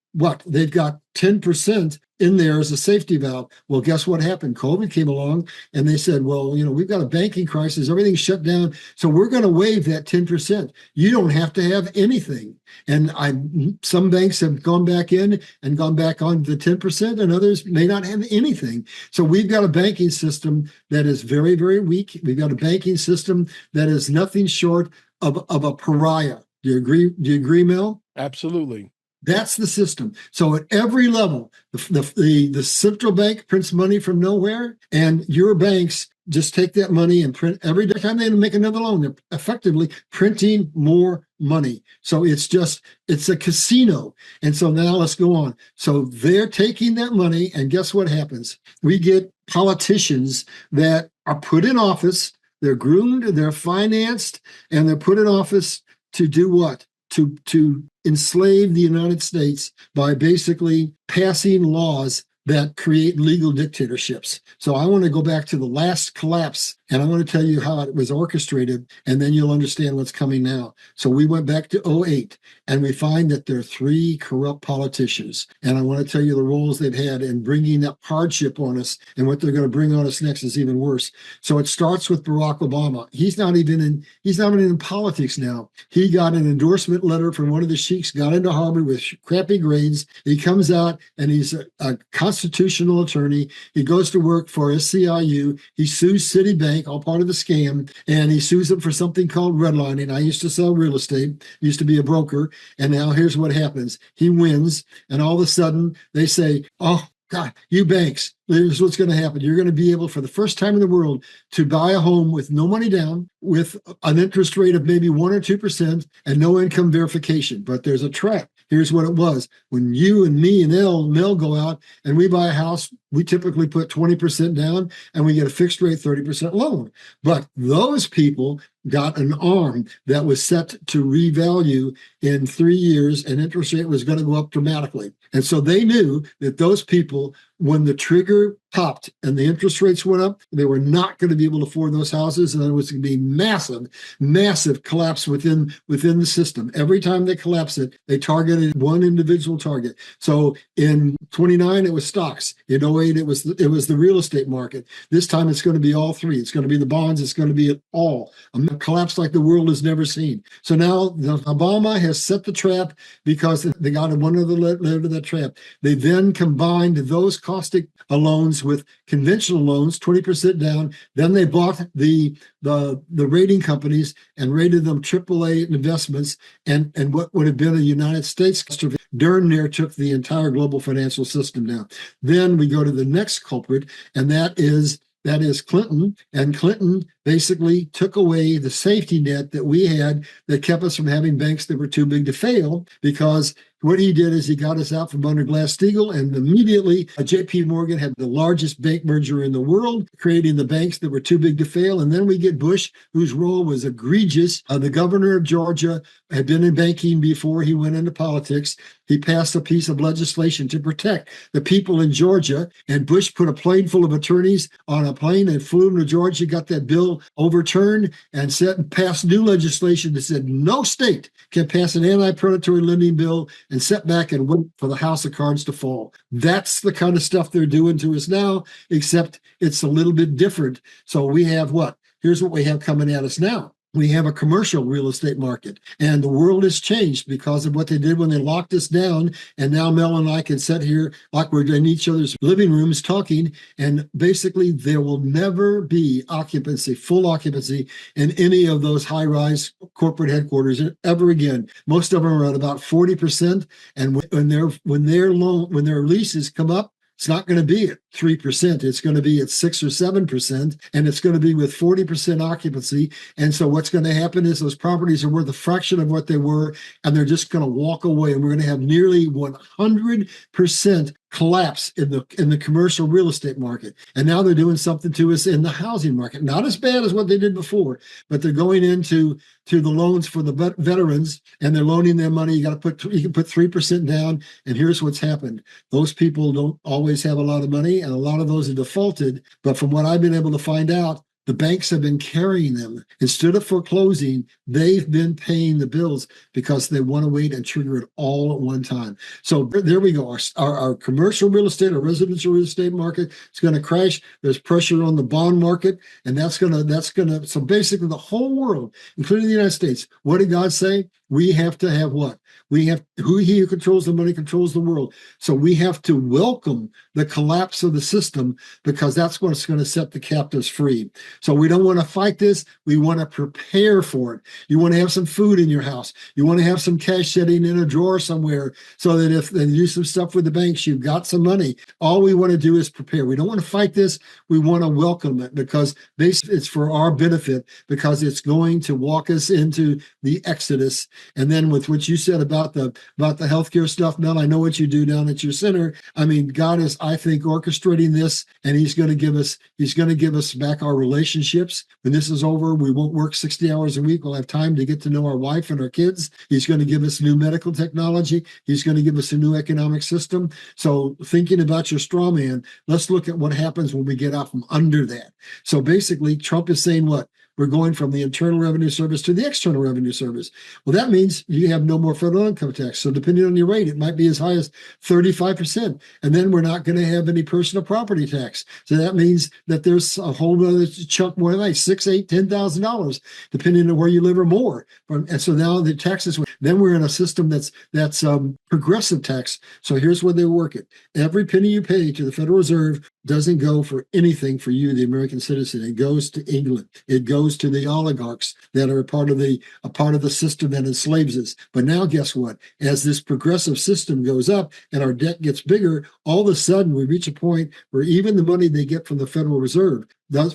they've got 10% in there as a safety valve. Well, guess what happened? COVID came along and they said, well, we've got a banking crisis. Everything's shut down. So we're going to waive that 10%. You don't have to have anything. And some banks have gone back in and gone back on the 10%, and others may not have anything. So we've got a banking system that is very, very weak. We've got a banking system that is nothing short of a pariah. Do you agree? Do you agree, Mel? Absolutely. That's the system. So at every level, the central bank prints money from nowhere, and your banks just take that money and print every time they make another loan. They're effectively printing more money. So it's a casino. And so now let's go on. So they're taking that money, and guess what happens? We get politicians that are put in office. They're groomed, they're financed, and they're put in office to do what? To enslave the United States by basically passing laws that create legal dictatorships. So I want to go back to the last collapse, and I want to tell you how it was orchestrated, and then you'll understand what's coming now. So we went back to '08, and we find that there are three corrupt politicians. And I want to tell you the roles they've had in bringing up hardship on us, and what they're going to bring on us next is even worse. So it starts with Barack Obama. He's not even in politics now. He got an endorsement letter from one of the sheiks, got into Harvard with crappy grades. He comes out and he's a constitutional attorney. He goes to work for SCIU. He sues Citibank, all part of the scam, and he sues them for something called redlining. I used to sell real estate, used to be a broker, and now here's what happens. He wins, and all of a sudden they say, oh, God, you banks, here's what's going to happen. You're going to be able, for the first time in the world, to buy a home with no money down, with an interest rate of maybe 1 or 2%, and no income verification. But there's a trap. Here's what it was. When you and me and Mel go out and we buy a house, we typically put 20% down and we get a fixed rate 30% loan. But those people got an arm that was set to revalue in 3 years, and interest rate was going to go up dramatically. And so they knew that those people, when the trigger popped and the interest rates went up, they were not going to be able to afford those houses, and there was going to be massive collapse within the system. Every time they collapsed it, they targeted one individual target. So in 29, it was stocks. In '08, it was the real estate market. This time, it's going to be all three. It's going to be the bonds. It's going to be all. A collapse like the world has never seen. So now Obama has set the trap because they got one other layer to that trap. They then combined those caustic loans with conventional loans, 20% down. Then they bought the rating companies and rated them AAA investments. And what would have been a United States darn near took the entire global financial system down. Then we go to the next culprit, and that is Clinton. And Clinton basically took away the safety net that we had that kept us from having banks that were too big to fail, because what he did is he got us out from under Glass-Steagall, and immediately J.P. Morgan had the largest bank merger in the world, creating the banks that were too big to fail. And then we get Bush, whose role was egregious. The governor of Georgia had been in banking before he went into politics. He passed a piece of legislation to protect the people in Georgia, and Bush put a plane full of attorneys on a plane and flew them to Georgia, got that bill overturned, and passed new legislation that said no state can pass an anti-predatory lending bill and sit back and wait for the house of cards to fall. That's the kind of stuff they're doing to us now, except it's a little bit different. So we have what? Here's what we have coming at us now. We have a commercial real estate market, and the world has changed because of what they did when they locked us down. And now Mel and I can sit here like we're in each other's living rooms talking, and basically there will never be full occupancy in any of those high-rise corporate headquarters ever again. Most of them are at about 40%, and when their leases come up, it's not going to be at 3%. It's going to be at 6 or 7%, and it's going to be with 40% occupancy. And so what's going to happen is those properties are worth a fraction of what they were, and they're just going to walk away. And we're going to have nearly 100% collapse in the commercial real estate market. And now they're doing something to us in the housing market. Not as bad as what they did before, but they're going into the loans for the veterans, and they're loaning them money. You can put 3% down. And here's what's happened. Those people don't always have a lot of money, and a lot of those are defaulted. But from what I've been able to find out, the banks have been carrying them. Instead of foreclosing, they've been paying the bills because they want to wait and trigger it all at one time. So there we go. Our commercial real estate, our residential real estate market is going to crash. There's pressure on the bond market, and that's going to, so basically the whole world, including the United States, what did God say? We have to have what? He who controls the money controls the world. So we have to welcome the collapse of the system, because that's what's going to set the captives free. So we don't want to fight this. We want to prepare for it. You want to have some food in your house. You want to have some cash sitting in a drawer somewhere, so that if they do some stuff with the banks, you've got some money. All we want to do is prepare. We don't want to fight this. We want to welcome it, because it's for our benefit, because it's going to walk us into the Exodus. And then with what you said about the healthcare stuff, Mel, I know what you do down at your center. I mean, God is, I think, orchestrating this, and He's going to give us back our relationship relationships. When this is over, we won't work 60 hours a week. We'll have time to get to know our wife and our kids. He's going to give us new medical technology. He's going to give us a new economic system. So thinking about your straw man, let's look at what happens when we get out from under that. So basically, Trump is saying what? We're going from the Internal Revenue Service to the External Revenue Service. Well, that means you have no more federal income tax. So depending on your rate, it might be as high as 35%. And then we're not going to have any personal property tax. So that means that there's a whole other chunk more like $6,000, $8,000, $10,000, depending on where you live or more. And so now the taxes, then we're in a system that's progressive tax. So here's where they work it. Every penny you pay to the Federal Reserve doesn't go for anything for you, the American citizen. It goes to England. It goes to the oligarchs that are a part of the system that enslaves us. But now guess what? As this progressive system goes up and our debt gets bigger, all of a sudden we reach a point where even the money they get from the Federal Reserve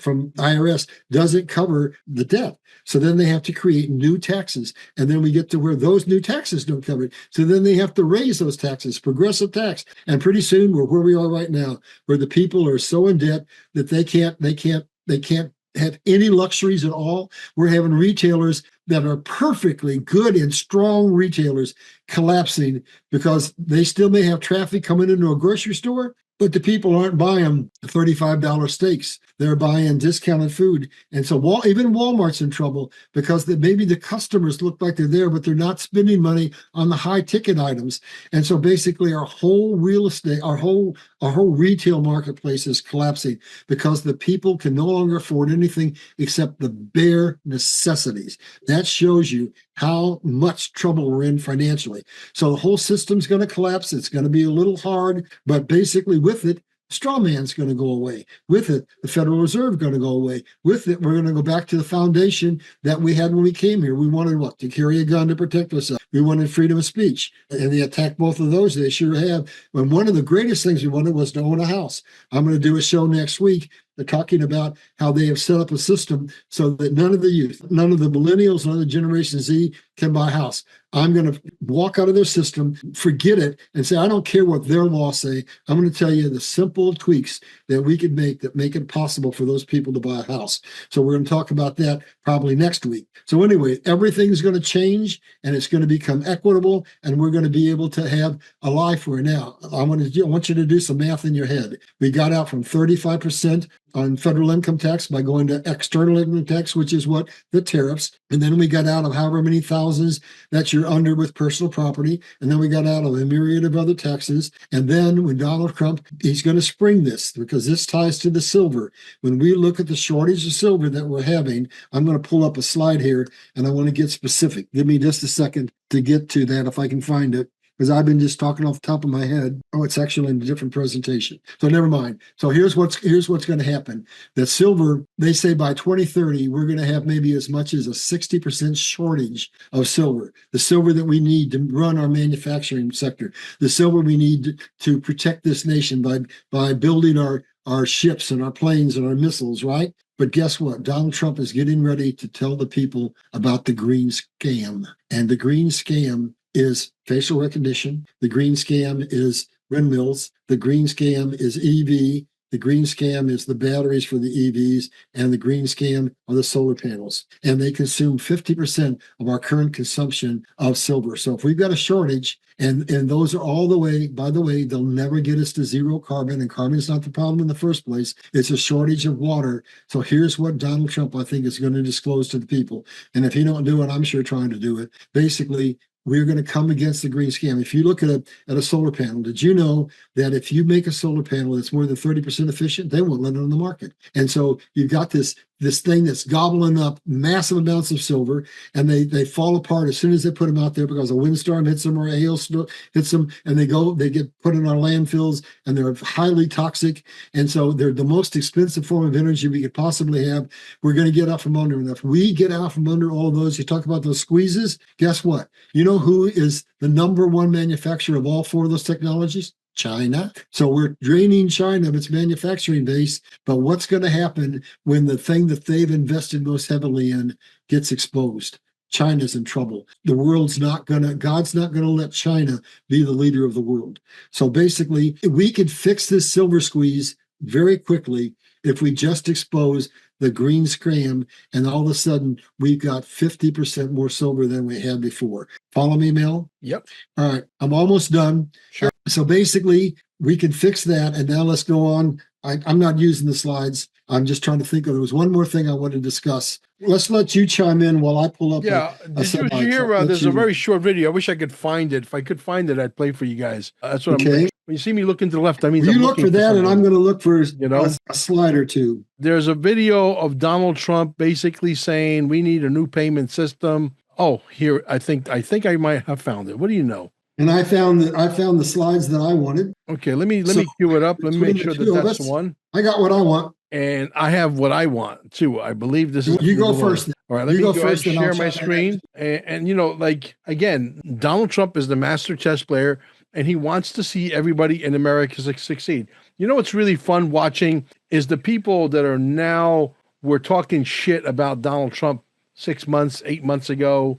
from IRS doesn't cover the debt. So then they have to create new taxes. And then we get to where those new taxes don't cover it. So then they have to raise those taxes, progressive tax. And pretty soon we're where we are right now, where the people are so in debt that they can't have any luxuries at all. We're having retailers that are perfectly good and strong retailers collapsing because they still may have traffic coming into a grocery store, but the people aren't buying $35 steaks. They're buying discounted food. And so even Walmart's in trouble because maybe the customers look like they're there, but they're not spending money on the high ticket items. And so basically our whole real estate, our whole retail marketplace is collapsing because the people can no longer afford anything except the bare necessities. That shows you how much trouble we're in financially. So the whole system's going to collapse. It's going to be a little hard, but basically with it, straw man's going to go away. With it, the Federal Reserve going to go away. With it, we're going to go back to the foundation that we had when we came here. We wanted what? To carry a gun to protect ourselves. We wanted freedom of speech. And they attacked both of those. They sure have. And one of the greatest things we wanted was to own a house. I'm going to do a show next week. They're talking about how they have set up a system so that none of the youth, none of the millennials, none of the Generation Z can buy a house. I'm going to walk out of their system, forget it, and say, I don't care what their laws say. I'm going to tell you the simple tweaks that we could make that make it possible for those people to buy a house. So we're going to talk about that probably next week. So anyway, everything's going to change and it's going to become equitable and we're going to be able to have a life where now I want you to do some math in your head. We got out from 35% on federal income tax by going to external income tax, which is what the tariffs. And then we got out of however many thousands that you're under with personal property. And then we got out of a myriad of other taxes. And then when Donald Trump, he's going to spring this because this ties to the silver. When we look at the shortage of silver that we're having, I'm going to pull up a slide here and I want to get specific. Give me just a second to get to that if I can find it, because I've been just talking off the top of my head. Oh, it's actually in a different presentation. So never mind. So here's what's going to happen. That silver, they say by 2030, we're going to have maybe as much as a 60% shortage of silver. The silver that we need to run our manufacturing sector. The silver we need to protect this nation by building our ships and our planes and our missiles, right? But guess what? Donald Trump is getting ready to tell the people about the green scam. And the green scam is facial recognition. The green scam is windmills. The green scam is EV. The green scam is the batteries for the EVs, and the green scam are the solar panels. And they consume 50% of our current consumption of silver. So if we've got a shortage, and those are all the way, by the way, they'll never get us to zero carbon, and carbon is not the problem in the first place. It's a shortage of water. So here's what Donald Trump, I think, is going to disclose to the people. And if he don't do it, I'm sure trying to do it. Basically, we're going to come against the green scam. If you look at a solar panel, did you know that if you make a solar panel that's more than 30% efficient, they won't let it on the market? And so you've got this thing that's gobbling up massive amounts of silver, and they fall apart as soon as they put them out there because a windstorm hits them or a hailstorm hits them, and they get put in our landfills, and they're highly toxic. And so they're the most expensive form of energy we could possibly have. We're going to get out from under them. If we get out from under all of those, you talk about those squeezes, guess what? You know who is the number one manufacturer of all four of those technologies? China. So we're draining China of its manufacturing base. But what's going to happen when the thing that they've invested most heavily in gets exposed? China's in trouble. God's not going to let China be the leader of the world. So basically, we could fix this silver squeeze very quickly if we just expose the green scram, and all of a sudden we've got 50% more silver than we had before. Follow me, Mel? Yep. All right, I'm almost done. Sure. So basically, we can fix that, and now let's go on. I'm not using the slides. I'm just trying to think of. There was one more thing I want to discuss. Let's let you chime in while I pull up. Yeah. Did you hear? There's a very short video. I wish I could find it. If I could find it, I'd play for you guys. That's what I'm looking. When you see me looking to the left, I mean, you look for that, and I'm going to look for a slide or two. There's a video of Donald Trump basically saying we need a new payment system. Oh, here, I think I might have found it. What do you know? And I found the slides that I wanted. Okay, let me cue it up. Let me make sure that's the one. I got what I want. And I have what I want too. I believe this is. You go first. All right, let me go first and share my screen. And like again, Donald Trump is the master chess player, and he wants to see everybody in America succeed. You know what's really fun watching is the people that are now were talking shit about Donald Trump 6 months, 8 months ago,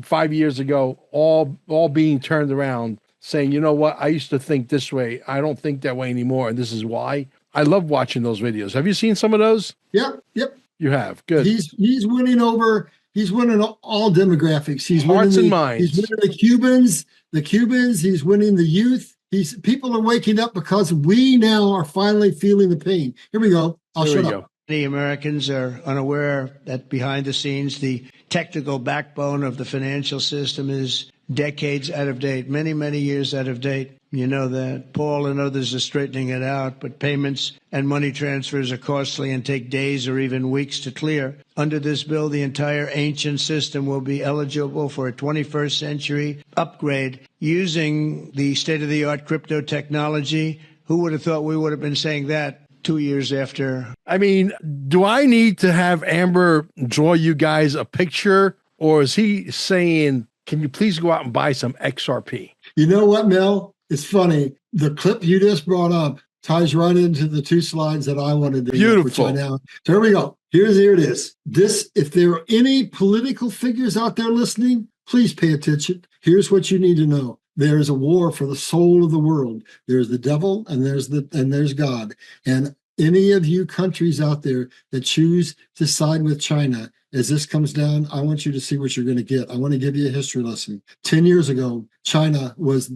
5 years ago, all being turned around, saying, you know what, I used to think this way. I don't think that way anymore, and this is why. I love watching those videos. Have you seen some of those? Yep. You have. Good. He's winning over. He's winning all demographics. He's hearts winning and minds. He's winning the Cubans. He's winning the youth. People are waking up because we now are finally feeling the pain. Here we go. I'll shut up. Many Americans are unaware that behind the scenes, the technical backbone of the financial system is decades out of date, many, many years out of date. You know that. Paul and others are straightening it out, but payments and money transfers are costly and take days or even weeks to clear. Under this bill, the entire ancient system will be eligible for a 21st century upgrade using the state-of-the-art crypto technology. Who would have thought we would have been saying that 2 years after? I mean, do I need to have Amber draw you guys a picture, or is he saying, can you please go out and buy some XRP? You know what, Mel? It's funny. The clip you just brought up ties right into the two slides that I wanted to. Beautiful. So here we go. Here it is. If there are any political figures out there listening, please pay attention. Here's what you need to know. There is a war for the soul of the world. There's the devil and there's God. And any of you countries out there that choose to side with China, as this comes down, I want you to see what you're going to get. I want to give you a history lesson. 10 years ago, China was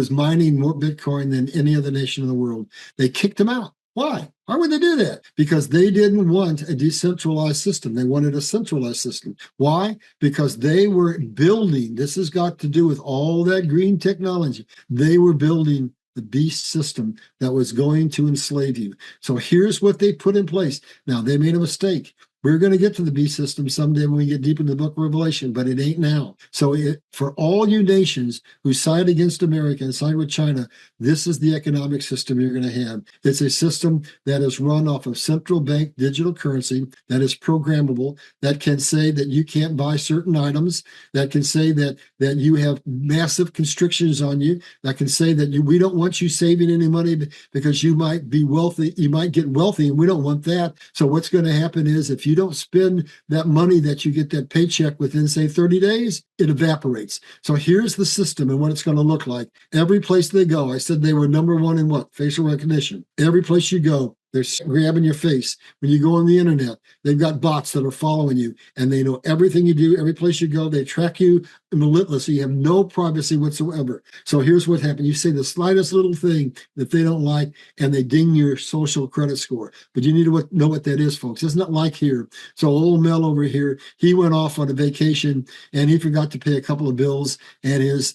mining more Bitcoin than any other nation in the world. They kicked them out. Why? Why would they do that? Because they didn't want a decentralized system. They wanted a centralized system. Why? Because they were building, this has got to do with all that green technology. They were building the beast system that was going to enslave you. So here's what they put in place. Now, they made a mistake. We're going to get to the beast system someday when we get deep into the book of Revelation, but it ain't now. So for all you nations who side against America and side with China, this is the economic system you're going to have. It's a system that is run off of central bank digital currency, that is programmable, that can say that you can't buy certain items, that can say that you have massive constrictions on you, that can say that we don't want you saving any money because you might be wealthy, you might get wealthy, and we don't want that. So what's going to happen is if you don't spend that money that you get that paycheck within, say, 30 days, it evaporates. So here's the system and what it's going to look like. Every place they go, I said they were number one in what? Facial recognition. Every place you go, they're grabbing your face. When you go on the internet, they've got bots that are following you, and they know everything you do. Every place you go, they track you relentlessly. You have no privacy whatsoever. So here's what happened. You say the slightest little thing that they don't like, and they ding your social credit score. But you need to know what that is, folks. It's not like here. So old Mel over here, he went off on a vacation, and he forgot to pay a couple of bills, and his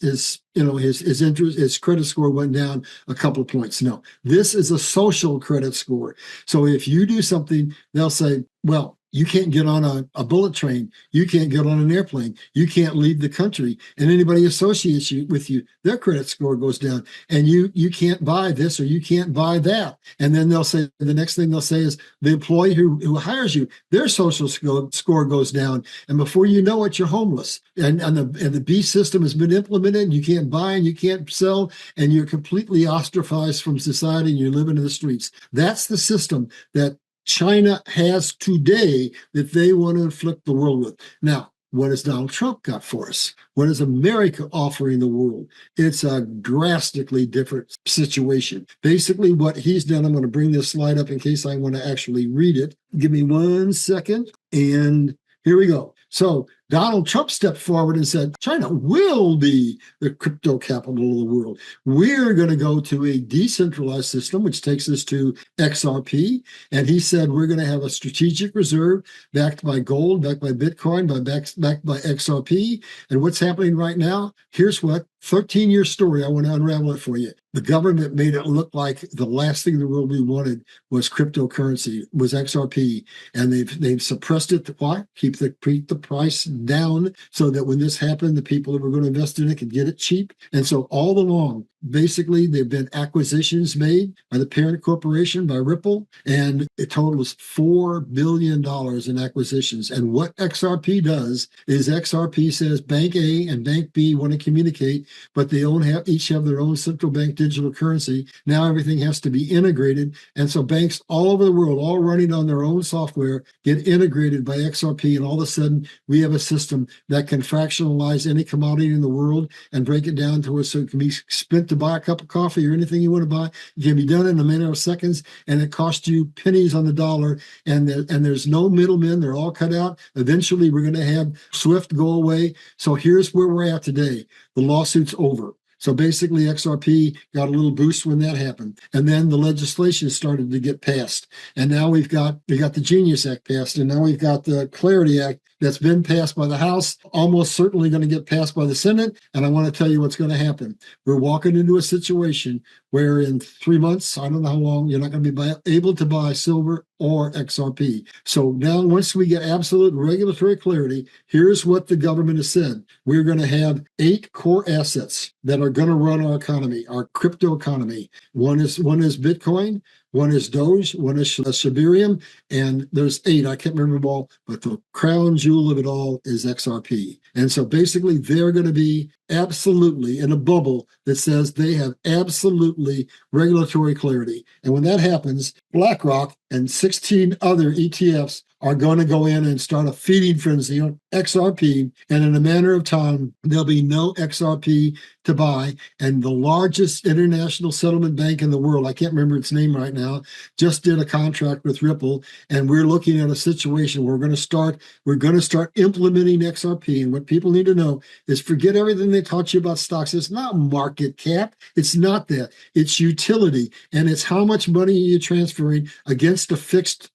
interest, his credit score went down a couple of points. No, this is a social credit score. So if you do something, they'll say, well, you can't get on a bullet train. You can't get on an airplane. You can't leave the country. And anybody associates with you, their credit score goes down. And you can't buy this or you can't buy that. And then they'll say, the next thing they'll say is the employee who hires you, their social score goes down. And before you know it, you're homeless. And the B system has been implemented. And you can't buy and you can't sell. And you're completely ostracized from society and you're living in the streets. That's the system that China has today that they want to inflict the world with. Now, what has Donald Trump got for us? What is America offering the world? It's a drastically different situation. Basically, what he's done, I'm going to bring this slide up in case I want to actually read it. Give me 1 second. And here we go. So Donald Trump stepped forward and said, China will be the crypto capital of the world. We're going to go to a decentralized system, which takes us to XRP. And he said, we're going to have a strategic reserve backed by gold, backed by Bitcoin, backed by XRP. And what's happening right now? Here's what 13-year story. I want to unravel it for you. The government made it look like the last thing in the world we wanted was cryptocurrency, was XRP, and they've suppressed it. Why? Keep the price down so that when this happened, the people that were going to invest in it could get it cheap. And so all along, basically, there have been acquisitions made by the parent corporation, by Ripple, and it totals $4 billion in acquisitions. And what XRP does is XRP says Bank A and Bank B want to communicate, but they each have their own central bank digital currency. Now everything has to be integrated. And so banks all over the world, all running on their own software, get integrated by XRP. And all of a sudden, we have a system that can fractionalize any commodity in the world and break it down to us so it can be spent to buy a cup of coffee or anything you want to buy. It can be done in a matter of seconds, and it costs you pennies on the dollar. And there's no middlemen. They're all cut out. Eventually, we're going to have SWIFT go away. So here's where we're at today. The lawsuit's over. So basically, XRP got a little boost when that happened. And then the legislation started to get passed. And now we got the Genius Act passed. And now we've got the Clarity Act that's been passed by the House, almost certainly going to get passed by the Senate. And I want to tell you what's going to happen. We're walking into a situation where in 3 months, I don't know how long, you're not going to be able to buy silver or XRP. So now once we get absolute regulatory clarity, here's what the government has said. We're going to have 8 core assets that are going to run our economy, our crypto economy. One is Bitcoin. One is Doge, one is Shibarium, and there's 8. I can't remember them all, but the crown jewel of it all is XRP. And so basically, they're going to be absolutely in a bubble that says they have absolutely regulatory clarity. And when that happens, BlackRock and 16 other ETFs are going to go in and start a feeding frenzy on XRP. And in a matter of time, there'll be no XRP to buy. And the largest international settlement bank in the world, I can't remember its name right now, just did a contract with Ripple. And we're looking at a situation where we're going to start implementing XRP. And what people need to know is forget everything they taught you about stocks. It's not market cap. It's not that. It's utility. And it's how much money you're transferring against a fixed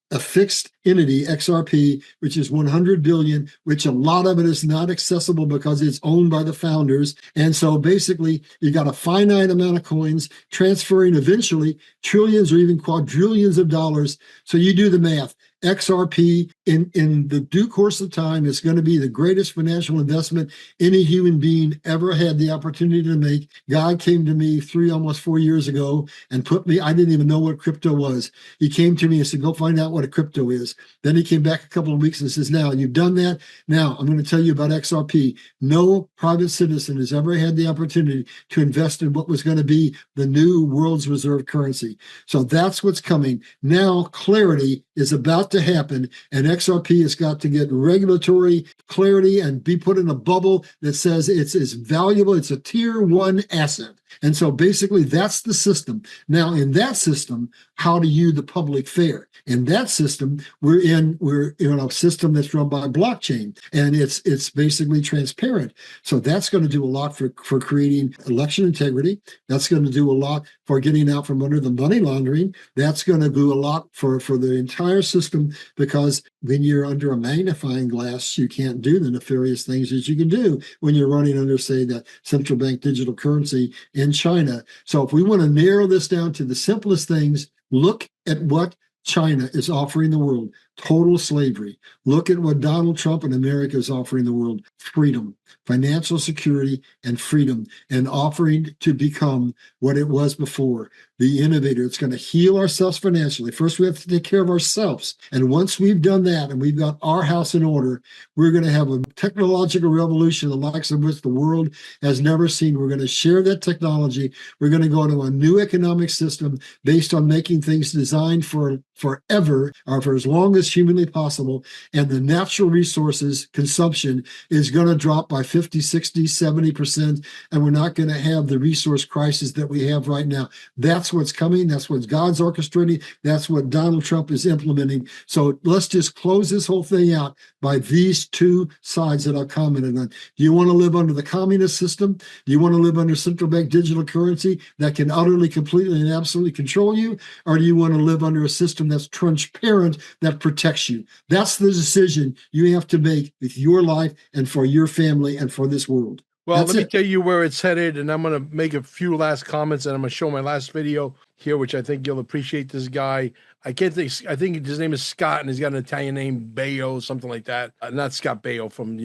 entity, XRP, which is 100 billion, which a lot of it is not accessible because it's owned by the founders. And so basically, you got a finite amount of coins transferring eventually trillions or even quadrillions of dollars. So you do the math. XRP in the due course of time is going to be the greatest financial investment any human being ever had the opportunity to make. God came to me almost 4 years ago and I didn't even know what crypto was. He came to me and said, go find out what a crypto is. Then he came back a couple of weeks and says, now you've done that. Now I'm going to tell you about XRP. No private citizen has ever had the opportunity to invest in what was going to be the new world's reserve currency. So that's what's coming. Now clarity is about to happen, and XRP has got to get regulatory clarity and be put in a bubble that says it's valuable. It's a tier 1 asset. And so basically that's the system. Now in that system, how do you, the public, fare? In that system, we're in a system that's run by blockchain, and it's basically transparent. So that's going to do a lot for creating election integrity. That's going to do a lot for getting out from under the money laundering. That's going to do a lot for the entire system, because when you're under a magnifying glass, you can't do the nefarious things that you can do when you're running under, say, that central bank digital currency in China. So if we want to narrow this down to the simplest things, look at what China is offering the world: total slavery. Look at what Donald Trump and America is offering the world: freedom, financial security, and freedom, and offering to become what it was before, the innovator. It's going to heal ourselves financially. First, we have to take care of ourselves. And once we've done that and we've got our house in order, we're going to have a technological revolution, the likes of which the world has never seen. We're going to share that technology. We're going to go to a new economic system based on making things designed for forever, or for as long as as humanly possible. And the natural resources consumption is going to drop by 50, 60, 70%. And we're not going to have the resource crisis that we have right now. That's what's coming. That's what God's orchestrating. That's what Donald Trump is implementing. So let's just close this whole thing out by these two sides that I commented on. Do you want to live under the communist system? Do you want to live under central bank digital currency that can utterly, completely, and absolutely control you? Or do you want to live under a system that's transparent, that protects you? That's the decision you have to make with your life and for your family and for this world. Well, That's let me it. tell you where it's headed, and I'm going to make a few last comments, and I'm going to show my last video here, which I think you'll appreciate this guy. I think his name is Scott, and he's got an Italian name, Bayo, something like that. Not Scott Bayo from,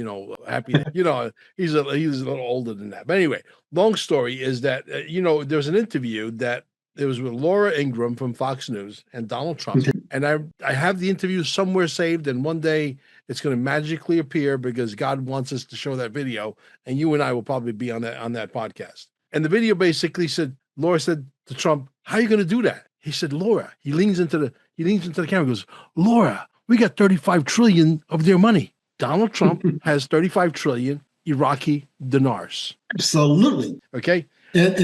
Happy, he's a little older than that. But anyway, long story is that, there's an interview that it was with Laura Ingraham from Fox News and Donald Trump. And I have the interview somewhere saved, and one day it's going to magically appear because God wants us to show that video, and you and I will probably be on that podcast. And the video basically said, Laura said to Trump, "How are you going to do that?" He said, "Laura." He leans into the camera and goes, "Laura, we got 35 trillion of their money." Donald Trump has 35 trillion Iraqi dinars. Absolutely. Okay. And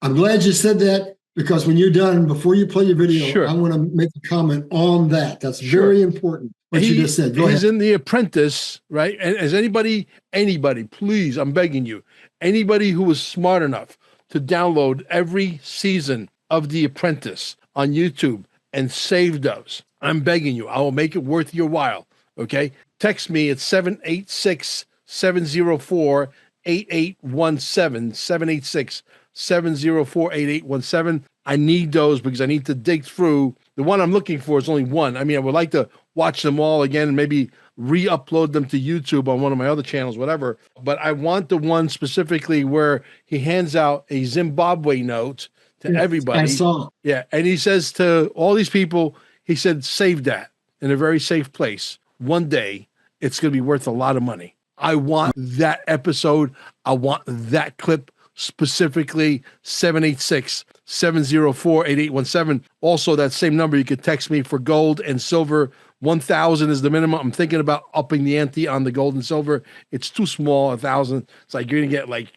I'm glad you said that, because when you're done, before you play your video, Sure. I want to make a comment on that. That's very important, what you just said. Go He's ahead. in The Apprentice, right? And as anybody, please, I'm begging you, anybody who is smart enough to download every season of The Apprentice on YouTube and save those, I'm begging you, I will make it worth your while, okay? Text me at 786-704-8817, 786-704-8817. I need those because I need to dig through. The one I'm looking for is only one. I mean, I would like to watch them all again and maybe re-upload them to YouTube on one of my other channels, whatever. But I want the one specifically where he hands out a Zimbabwe note to everybody. I saw. Yeah. And he says to all these people, he said, save that in a very safe place. One day it's going to be worth a lot of money. I want that episode. I want that clip specifically. 786-704-8817. Also, that same number, you could text me for gold and silver. 1,000 is the minimum. I'm thinking about upping the ante on the gold and silver. It's too small, 1,000. It's like you're going to get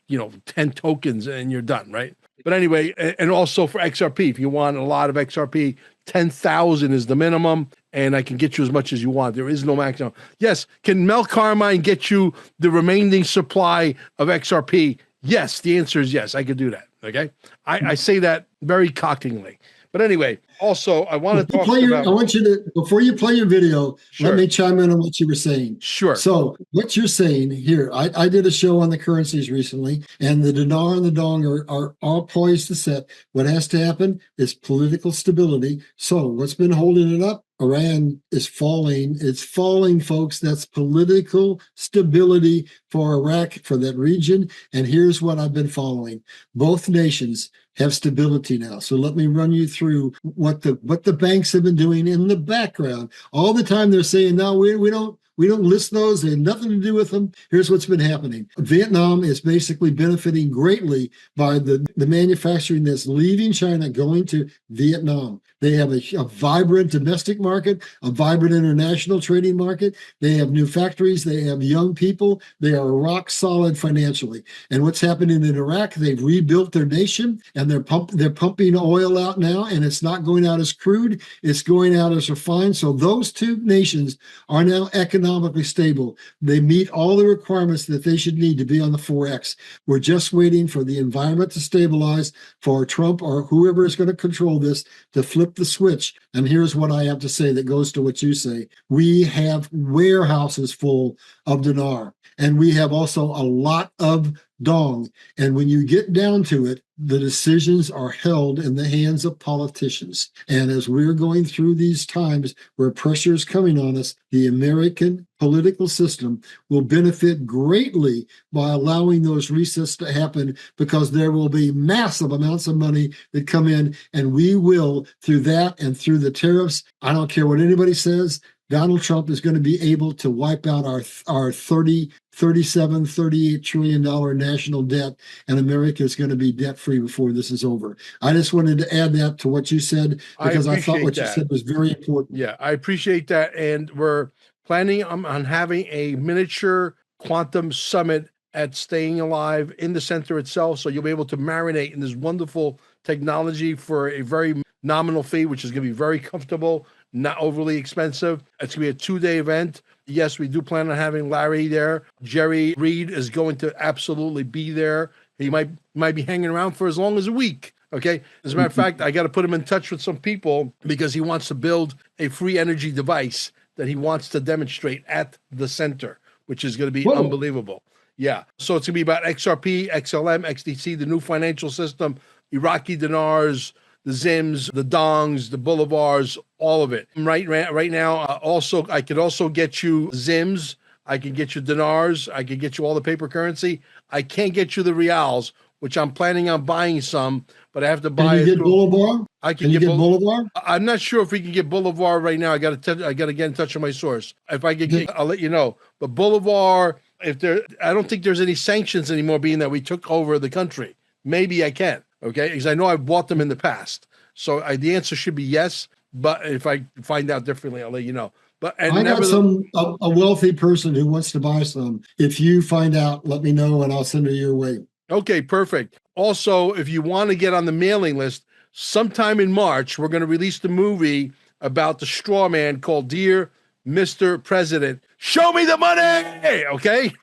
10 tokens and you're done, right? But anyway, and also for XRP, if you want a lot of XRP, 10,000 is the minimum, and I can get you as much as you want. There is no maximum. Yes, can Mel Carmine get you the remaining supply of XRP? Yes, the answer is yes, I could do that, okay? I say that very cockingly. But anyway, also, I want to talk about... I want you to, before you play your video, Sure. Let me chime in on what you were saying. Sure. So what you're saying here, I did a show on the currencies recently, and the dinar and the dong are all poised to set. What has to happen is political stability. So what's been holding it up? Iran is falling. It's falling, folks. That's political stability for Iraq, for that region. And here's what I've been following. Both nations have stability now. So let me run you through what the banks have been doing in the background. All the time they're saying, no, we don't list those. They have nothing to do with them. Here's what's been happening. Vietnam is basically benefiting greatly by the manufacturing that's leaving China, going to Vietnam. They have a vibrant domestic market, a vibrant international trading market. They have new factories. They have young people. They are rock solid financially. And what's happening in Iraq, they've rebuilt their nation, and they're pumping oil out now, and it's not going out as crude. It's going out as refined. So those two nations are now economically stable. They meet all the requirements that they should need to be on the 4X. We're just waiting for the environment to stabilize, for Trump or whoever is going to control this to flip the switch. And here's what I have to say that goes to what you say. We have warehouses full of dinar, and we have also a lot of dong. And when you get down to it, the decisions are held in the hands of politicians. And as we're going through these times where pressure is coming on us, the American political system will benefit greatly by allowing those resets to happen, because there will be massive amounts of money that come in, and we will, through that and through the tariffs, I don't care what anybody says, Donald Trump is going to be able to wipe out our 30 $38 trillion national debt, and America is going to be debt free before this is over. I just wanted to add that to what you said because I thought what you said was very important. Yeah, I appreciate that. And we're planning on having a miniature quantum summit at Staying Alive in the center itself. So you'll be able to marinate in this wonderful technology for a very nominal fee, which is going to be very comfortable, not overly expensive. It's going to be a 2-day event. Yes, we do plan on having Larry there. Jerry Reed is going to absolutely be there. He might be hanging around for as long as a week. Okay. As a matter of fact, I got to put him in touch with some people because he wants to build a free energy device that he wants to demonstrate at the center, which is going to be unbelievable. Yeah. So it's going to be about XRP, XLM, XDC, the new financial system, Iraqi dinars, the Zims, the Dongs, the Bolivars, all of it. Right now, I could also get you Zims. I can get you dinars. I can get you all the paper currency. I can't get you the reals, which I'm planning on buying some, but I have to buy it. Can you get Bolivar? Can you get Bolivar? I'm not sure if we can get Bolivar right now. I got to get in touch with my source. If I get, I'll let you know. But Bolivar, I don't think there's any sanctions anymore, being that we took over the country. Maybe I can. Okay, because I know I've bought them in the past. So the answer should be yes. But if I find out differently, I'll let you know. But I got a wealthy person who wants to buy some. If you find out, let me know and I'll send it your way. Okay, perfect. Also, if you want to get on the mailing list, sometime in March, we're going to release the movie about the straw man called Dear Mr. President, Show Me the Money. Okay.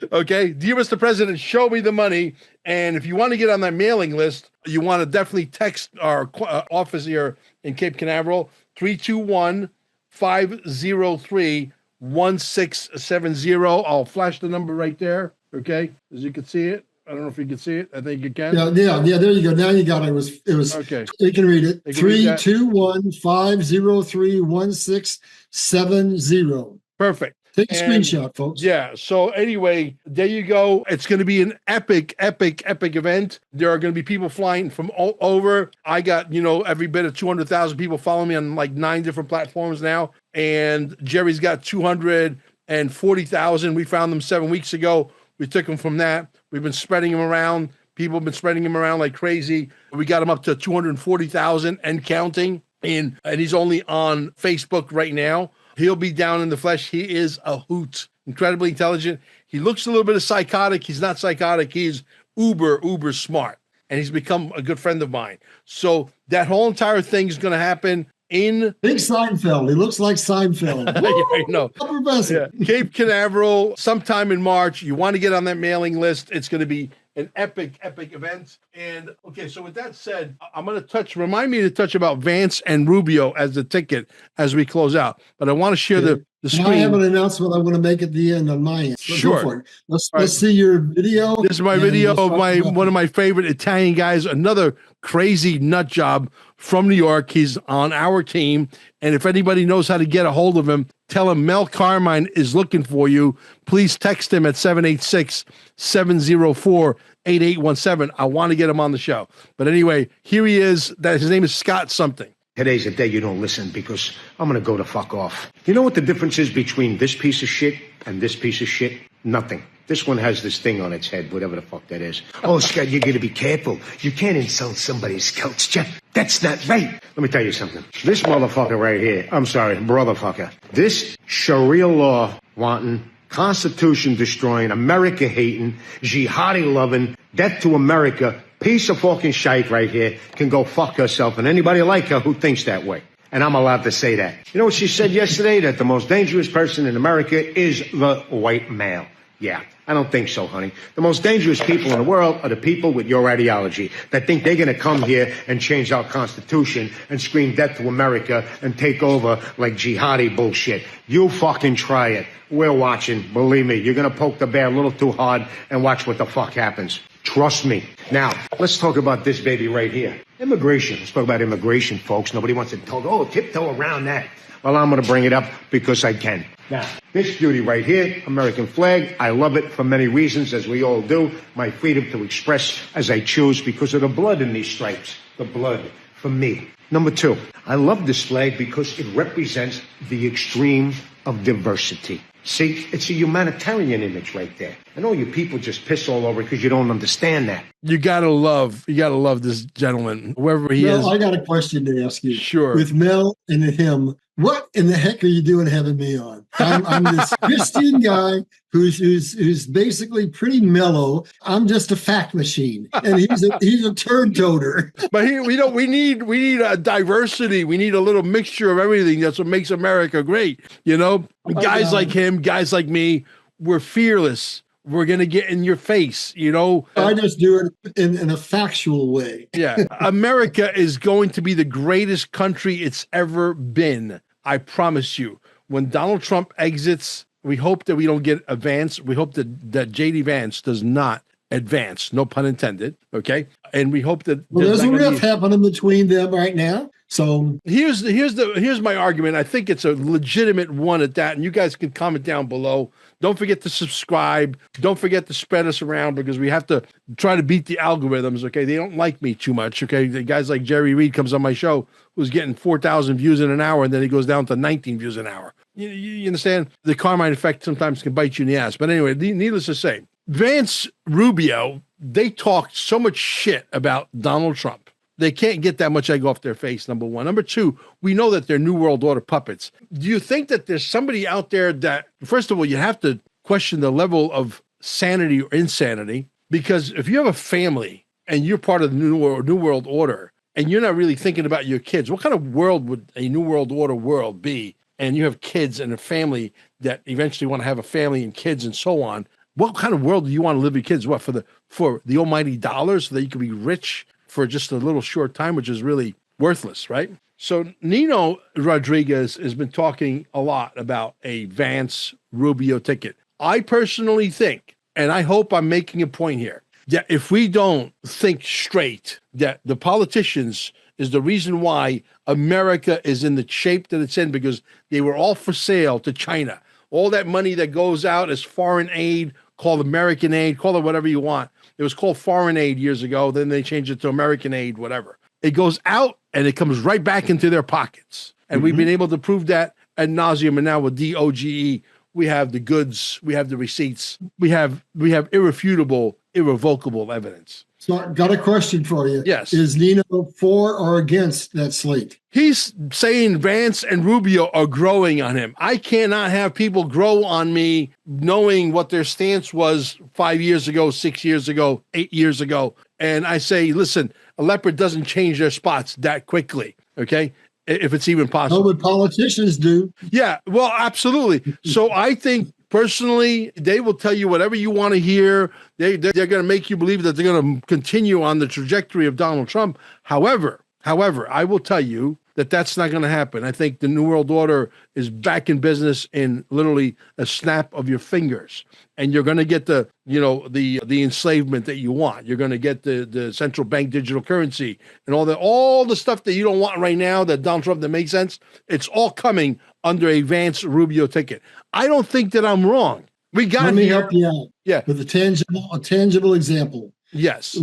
Dear Mr. President, show me the money. And if you want to get on that mailing list, you want to definitely text our office here in Cape Canaveral, 321-503-1670. I'll flash the number right there. Okay. As you can see it. I don't know if you can see it. I think you can. Yeah. There you go. Now you got it. It was okay. You can read it. 321-503-1670. Perfect. Take a screenshot, folks. Yeah. So anyway, there you go. It's going to be an epic event. There are going to be people flying from all over. I got, every bit of 200,000 people following me on like 9 different platforms now. And Jerry's got 240,000. We found them 7 weeks ago. We took them from that. We've been spreading them around. People have been spreading him around like crazy. We got him up to 240,000 and counting. And he's only on Facebook right now. He'll be down in the flesh. He is a hoot. Incredibly intelligent. He looks a little bit of psychotic. He's not psychotic. He's uber smart. And he's become a good friend of mine. So that whole entire thing is going to happen in Big Seinfeld. He looks like Seinfeld. Yeah, I know. Yeah. Cape Canaveral, sometime in March. You want to get on that mailing list. It's going to be an epic event. And okay, so with that said, I'm going to remind me to touch about Vance and Rubio as the ticket as we close out. But I want to share the screen. I have an announcement I want to make at the end on my end. Sure. Let's see your video. This is my video of one of my favorite Italian guys, another crazy nut job from New York. He's on our team. And if anybody knows how to get a hold of him, tell him Mel Carmine is looking for you. Please text him at 786-704-8817. I want to get him on the show. But anyway, here he is. His name is Scott something. Today's the day you don't listen because I'm going to go to fuck off. You know what the difference is between this piece of shit and this piece of shit? Nothing. This one has this thing on its head, whatever the fuck that is. Oh, Scott, you got to be careful. You can't insult somebody's culture. That's not right. Let me tell you something. This motherfucker right here, I'm sorry, brotherfucker. This Sharia law wanting, Constitution destroying, America hating, jihadi loving, death to America, piece of fucking shite right here can go fuck herself and anybody like her who thinks that way. And I'm allowed to say that. You know what she said yesterday? That the most dangerous person in America is the white male. Yeah, I don't think so, honey. The most dangerous people in the world are the people with your ideology that think they're going to come here and change our Constitution and scream death to America and take over like jihadi bullshit. You fucking try it. We're watching. Believe me, you're going to poke the bear a little too hard and watch what the fuck happens. Trust me. Now, let's talk about this baby right here. Immigration. Let's talk about immigration, folks. Nobody wants to talk, tiptoe around that. Well, I'm going to bring it up because I can. Now, this beauty right here, American flag, I love it for many reasons, as we all do. My freedom to express as I choose because of the blood in these stripes. The blood for me. Number 2, I love this flag because it represents the extreme of diversity. See, it's a humanitarian image right there. I know you people just piss all over because you don't understand that. You gotta love this gentleman, whoever he is. I got a question to ask you. Sure. With Mel and him, what in the heck are you doing having me on? I'm this Christian guy who's basically pretty mellow. I'm just a fact machine, and he's a turd toter. But we need a diversity. We need a little mixture of everything. That's what makes America great. Guys like him, guys like me, we're fearless. We're going to get in your face, I just do it in a factual way. Yeah. America is going to be the greatest country it's ever been. I promise you. When Donald Trump exits, we hope that we don't get advanced. We hope that J.D. Vance does not advance. No pun intended. Okay. And we hope that there's a rift happening between them right now. So here's my argument. I think it's a legitimate one at that. And you guys can comment down below. Don't forget to subscribe. Don't forget to spread us around because we have to try to beat the algorithms. Okay. They don't like me too much. Okay. The guys like Jerry Reed comes on my show who's getting 4,000 views in an hour. And then he goes down to 19 views an hour. You understand? The Carmine effect sometimes can bite you in the ass. But anyway, needless to say, Vance Rubio, they talked so much shit about Donald Trump. They can't get that much egg off their face, number one. Number two, we know that they're New World Order puppets. Do you think that there's somebody out there that, first of all, you have to question the level of sanity or insanity? Because if you have a family and you're part of the New World Order and you're not really thinking about your kids, what kind of world would a New World Order world be? And you have kids and a family that eventually want to have a family and kids and so on. What kind of world do you want to live with your kids? What, for the almighty dollars so that you can be rich for just a little short time, which is really worthless, right? So Nino Rodriguez has been talking a lot about a Vance Rubio ticket. I personally think, and I hope I'm making a point here, that if we don't think straight, that the politicians is the reason why America is in the shape that it's in, because they were all for sale to China. All that money that goes out as foreign aid, called American aid, call it whatever you want. It was called foreign aid years ago. Then they changed it to American aid, whatever. It goes out and it comes right back into their pockets. And we've been able to prove that ad nauseum. And now with DOGE, we have the goods, we have the receipts, we have irrefutable, irrevocable evidence. So I got a question for you. Yes. Is Nino for or against that slate? He's saying Vance and Rubio are growing on him. I cannot have people grow on me knowing what their stance was 5 years ago, 6 years ago, 8 years ago. And I say, listen, a leopard doesn't change their spots that quickly, okay? If it's even possible. No, but politicians do. Yeah, well, absolutely. So I think personally, they will tell you whatever you want to hear. They're going to make you believe that they're going to continue on the trajectory of Donald Trump. However, I will tell you that that's not going to happen. I think the New World Order is back in business in literally a snap of your fingers. And you're going to get the enslavement that you want. You're going to get the central bank digital currency and all the stuff that you don't want right now that Donald Trump, that makes sense. It's all coming under a Vance Rubio ticket. I don't think that I'm wrong. Let me help you out. Yeah. With a tangible example. Yes.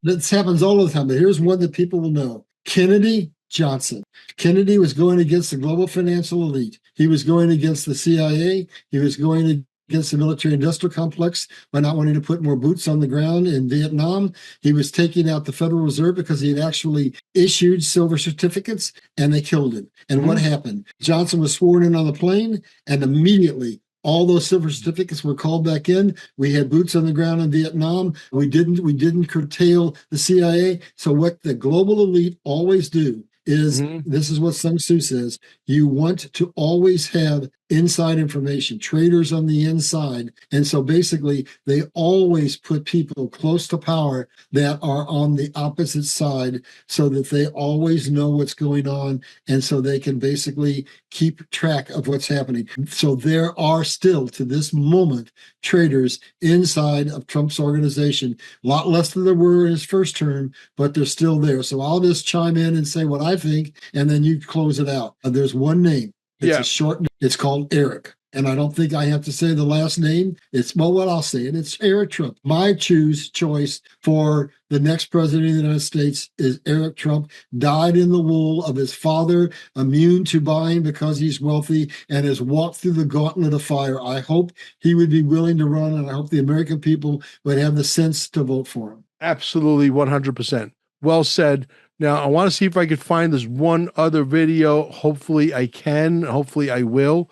This happens all the time, but here's one that people will know. Kennedy Johnson. Kennedy was going against the global financial elite. He was going against the CIA. He was going against the military industrial complex by not wanting to put more boots on the ground in Vietnam. He was taking out the Federal Reserve because he had actually issued silver certificates, and they killed him. And what happened? Johnson was sworn in on the plane, and immediately all those silver certificates were called back in. We had boots on the ground in Vietnam. We didn't curtail the CIA. So what the global elite always do is, this is what Sun Tzu says, you want to always have inside information, traders on the inside. And so basically, they always put people close to power that are on the opposite side so that they always know what's going on. And so they can basically keep track of what's happening. So there are still, to this moment, traders inside of Trump's organization, a lot less than there were in his first term, but they're still there. So I'll just chime in and say what I think, and then you close it out. There's one name. It's a short name. It's called Eric. and I don't think I have to say the last name. Well, what I'll say it. It's Eric Trump. My choice for the next president of the United States is Eric Trump. Died in the wool of his father, immune to buying because he's wealthy, and has walked through the gauntlet of fire. I hope he would be willing to run, and I hope the American people would have the sense to vote for him. Absolutely, 100%. Well said. Now, I want to see if I could find this one other video. Hopefully I can. Hopefully I will.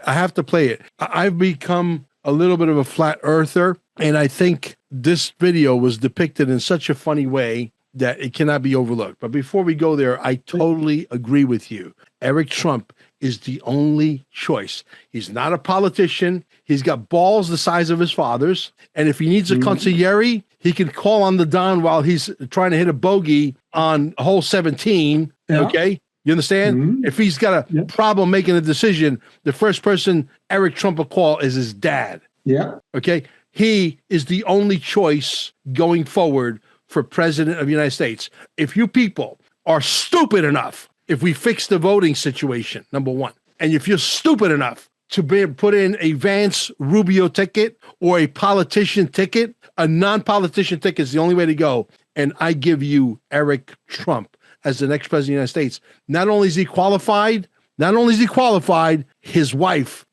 I have to play it. I've become a little bit of a flat earther, and I think this video was depicted in such a funny way that it cannot be overlooked. But before we go there, I totally agree with you. Eric Trump is the only choice. He's not a politician. He's got balls the size of his father's. And if he needs a consigliere, he can call on the Don while he's trying to hit a bogey on hole 17. Yeah. Okay. You understand? If he's got a problem making a decision, the first person Eric Trump will call is his dad. Yeah. Okay. He is the only choice going forward for president of the United States. If you people are stupid enough, if we fix the voting situation, number one, and if you're stupid enough to put in a Vance Rubio ticket or a politician ticket, a non-politician ticket is the only way to go. And I give you Eric Trump as the next president of the United States. Not only is he qualified, his wife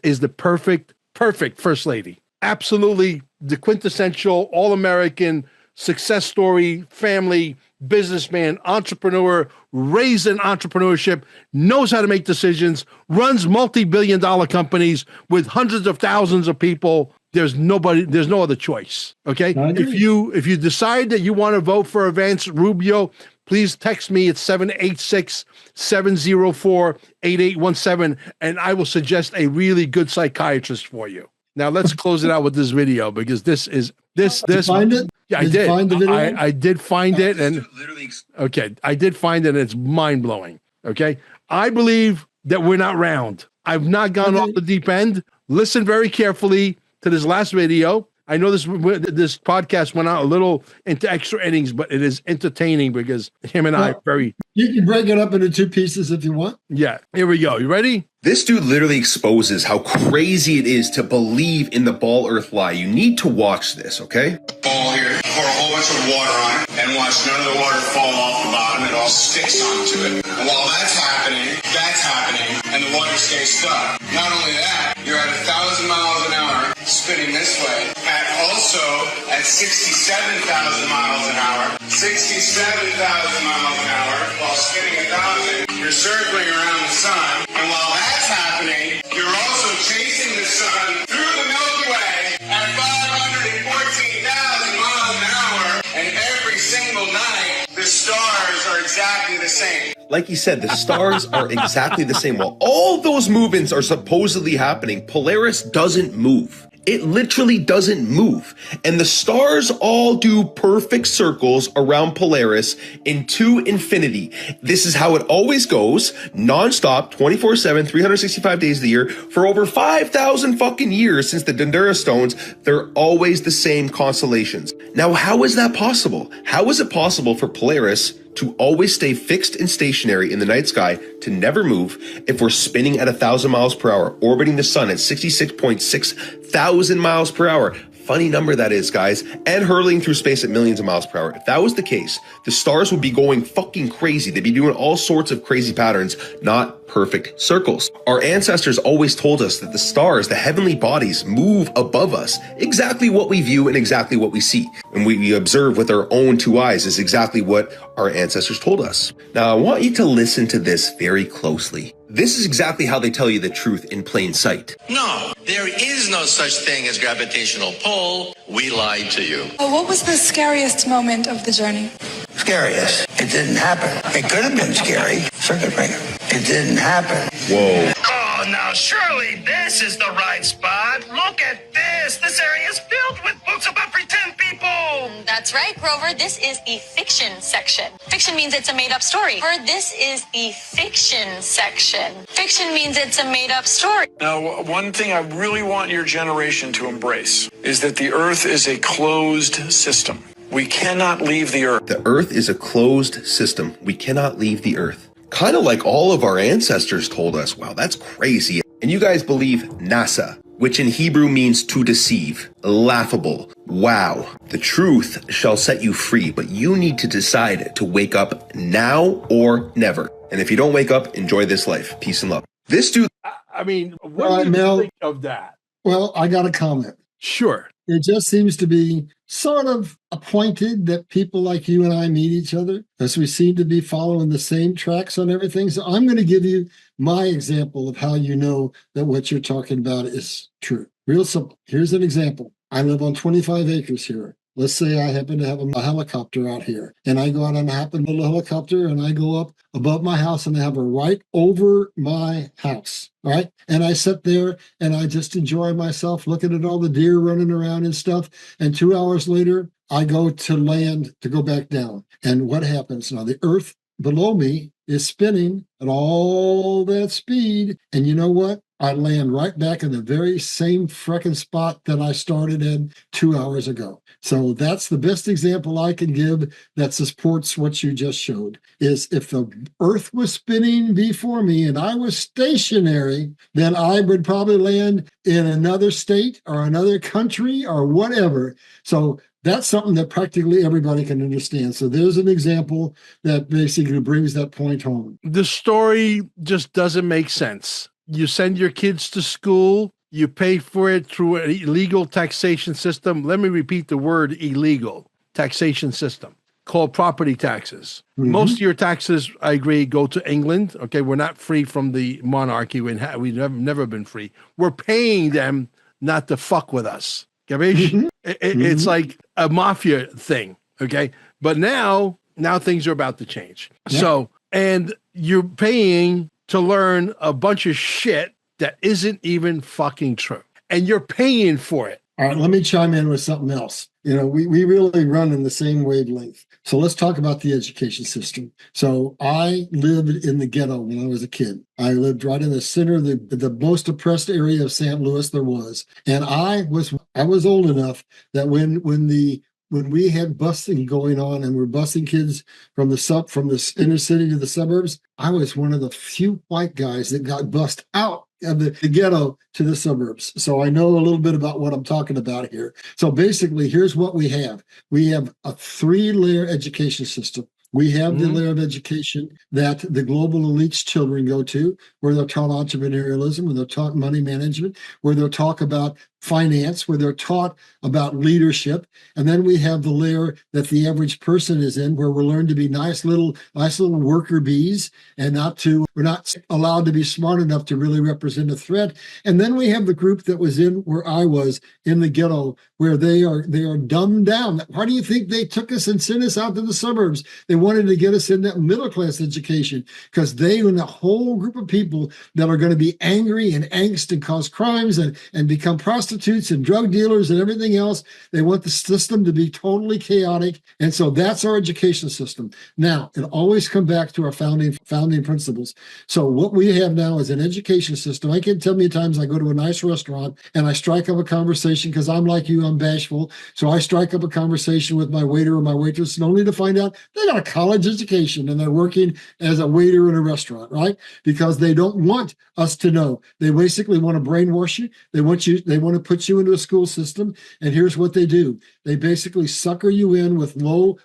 is the perfect first lady. Absolutely the quintessential all-American success story, family, businessman, entrepreneur, raised in entrepreneurship, knows how to make decisions, runs multi-billion-dollar companies with hundreds of thousands of people. There's no other choice. Okay. If you decide that you want to vote for Vance Rubio, please text me at 786-704-8817, and I will suggest a really good psychiatrist for you. Now let's close it out with this video, because this. Find it? Yeah, I did. Find the video? I did find it, and okay, I did find it. And it's mind blowing. Okay, I believe that we're not round. I've not gone off the deep end. Listen very carefully to this last video. I know this podcast went out a little into extra innings, but it is entertaining because him and I are very. You can break it up into two pieces if you want. Yeah, here we go. You ready? This dude literally exposes how crazy it is to believe in the ball earth lie. You need to watch this, okay? Ball here, pour a whole bunch of water on it, and watch none of the water fall off the bottom. It all sticks onto it. And while that's happening, and the water stays stuck. Not only that, you're at 1,000 miles an hour spinning this way, at 67,000 miles an hour, 67,000 miles an hour, while spinning 1,000, you're circling around the sun. And while that's happening, you're also chasing the sun through the Milky Way at 514,000 miles an hour. And every single night, the stars are exactly the same. Like he said, the stars are exactly the same. While all those movements are supposedly happening, Polaris doesn't move. It literally doesn't move. And the stars all do perfect circles around Polaris into infinity. This is how it always goes, nonstop, 24/7, 365 days of the year, for over 5,000 fucking years since the Dendera stones. They're always the same constellations. Now, how is that possible? How is it possible for Polaris to always stay fixed and stationary in the night sky, to never move, if we're spinning at 1,000 miles per hour, orbiting the sun at 66.6 thousand miles per hour? Funny number that is, guys, and hurtling through space at millions of miles per hour. If that was the case, the stars would be going fucking crazy. They'd be doing all sorts of crazy patterns, not perfect circles. Our ancestors always told us that the stars, the heavenly bodies, move above us. Exactly what we view and exactly what we see. And we observe with our own two eyes is exactly what our ancestors told us. Now, I want you to listen to this very closely. This is exactly how they tell you the truth in plain sight. No, there is no such thing as gravitational pull. We lied to you. What was the scariest moment of the journey? Scariest? It didn't happen. It could have been scary. Circuit breaker. It didn't happen. Whoa. Oh, now surely this is the right spot. Look at this. This area is filled with books about pretend people. That's right, Grover. This is the fiction section. Fiction means it's a made-up story. This is the fiction section. Fiction means it's a made-up story. Now, one thing I really want your generation to embrace is that the Earth is a closed system. We cannot leave the Earth. The Earth is a closed system. We cannot leave the Earth. Kind of like all of our ancestors told us. Wow, that's crazy. And you guys believe NASA, which in Hebrew means to deceive. Laughable. Wow. The truth shall set you free, but you need to decide to wake up now or never. And if you don't wake up, enjoy this life. Peace and love. This dude. I mean, what do you think of that? Well, I got a comment. Sure. It just seems to be sort of appointed that people like you and I meet each other, as we seem to be following the same tracks on everything. So I'm going to give you my example of how you know that what you're talking about is true. Real simple. Here's an example. I live on 25 acres here. Let's say I happen to have a helicopter out here, and I go out on a little helicopter, and I go up above my house, and I have her right over my house, right? And I sit there, and I just enjoy myself looking at all the deer running around and stuff. And 2 hours later, I go to land to go back down. And what happens? Now, the earth below me is spinning at all that speed. And you know what? I land right back in the very same frickin' spot that I started in 2 hours ago. So that's the best example I can give that supports what you just showed, is if the earth was spinning before me and I was stationary, then I would probably land in another state or another country or whatever. So that's something that practically everybody can understand. So there's an example that basically brings that point home. The story just doesn't make sense. You send your kids to school, you pay for it through an illegal taxation system. Let me repeat the word illegal taxation system called property taxes. Mm-hmm. Most of your taxes, I agree, go to England. Okay, we're not free from the monarchy. We've never been free. We're paying them not to fuck with us. Mm-hmm. It's like a mafia thing, okay? But now things are about to change. Yeah. So, and you're paying to learn a bunch of shit that isn't even fucking true. And you're paying for it. All right, let me chime in with something else. You know, we really run in the same wavelength. So let's talk about the education system. So I lived in the ghetto when I was a kid. I lived right in the center of the most oppressed area of St. Louis there was. And I was old enough that when we had busing going on and we're busing kids from the inner city to the suburbs, I was one of the few white guys that got bussed out of the ghetto to the suburbs. So I know a little bit about what I'm talking about here. So basically, here's what we have. We have a 3-layer education system. We have the layer of education that the global elite's children go to, where they're taught entrepreneurialism, where they're taught money management, where they'll talk about finance, where they're taught about leadership. And then we have the layer that the average person is in, where we're learned to be nice little worker bees and we're not allowed to be smart enough to really represent a threat. And then we have the group that was in where I was in the ghetto, where they are dumbed down. Why do you think they took us and sent us out to the suburbs? They wanted to get us in that middle class education, because they and a whole group of people that are going to be angry and angst and cause crimes and become prostitutes and drug dealers and everything else. They want the system to be totally chaotic. And so that's our education system. Now, it always comes back to our founding principles. So what we have now is an education system. I can't tell me times I go to a nice restaurant and I strike up a conversation, because I'm like you, I'm bashful. So I strike up a conversation with my waiter or my waitress, and only to find out they got a college education and they're working as a waiter in a restaurant, right? Because they don't want us to know. They basically want to brainwash you. They want to put you into a school system. And here's what they do. They basically sucker you in with low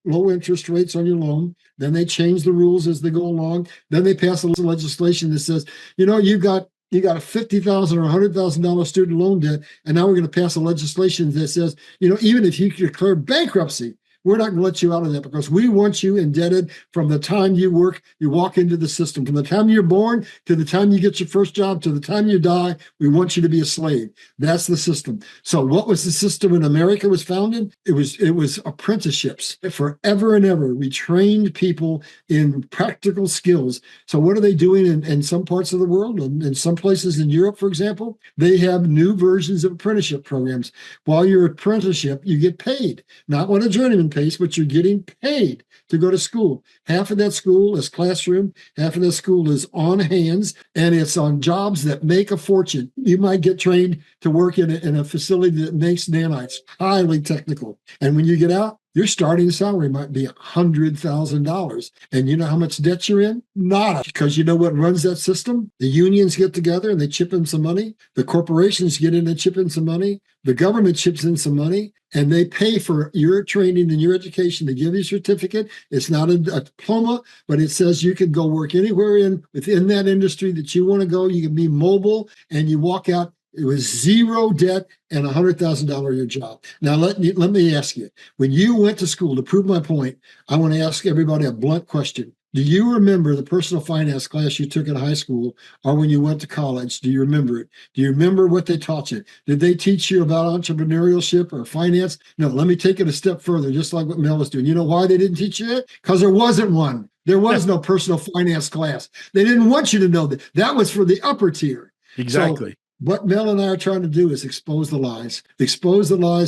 interest rates on your loan. Then they change the rules as they go along. Then they pass a legislation that says, you got a $50,000 or $100,000 student loan debt, and now we're going to pass a legislation that says, even if you declare bankruptcy, we're not going to let you out of that, because we want you indebted from the time you walk into the system. From the time you're born to the time you get your first job to the time you die, we want you to be a slave. That's the system. So what was the system when America was founded? It was apprenticeships. Forever and ever, we trained people in practical skills. So what are they doing in some parts of the world? In some places in Europe, for example, they have new versions of apprenticeship programs. While you're apprenticeship, you get paid. Not what a journeyman pays, but you're getting paid to go to school. Half of that school is classroom, half of that school is on hands, and it's on jobs that make a fortune. You might get trained to work in a facility that makes nanites, highly technical. And when you get out, your starting salary might be $100,000. And you know how much debt you're in? Nada. Because you know what runs that system? The unions get together and they chip in some money. The corporations get in and chip in some money. The government chips in some money, and they pay for your training and your education to give you a certificate. It's not a diploma, but it says you can go work anywhere within that industry that you want to go. You can be mobile, and you walk out with zero debt and $100,000 a year job. Now, let me ask you, when you went to school, to prove my point, I want to ask everybody a blunt question. Do you remember the personal finance class you took in high school or when you went to college? Do you remember it? Do you remember what they taught you? Did they teach you about entrepreneurship or finance? No, let me take it a step further, just like what Mel was doing. You know why they didn't teach you it? Because there wasn't one. There was no personal finance class. They didn't want you to know that. That was for the upper tier. Exactly. So, what Mel and I are trying to do is expose the lies,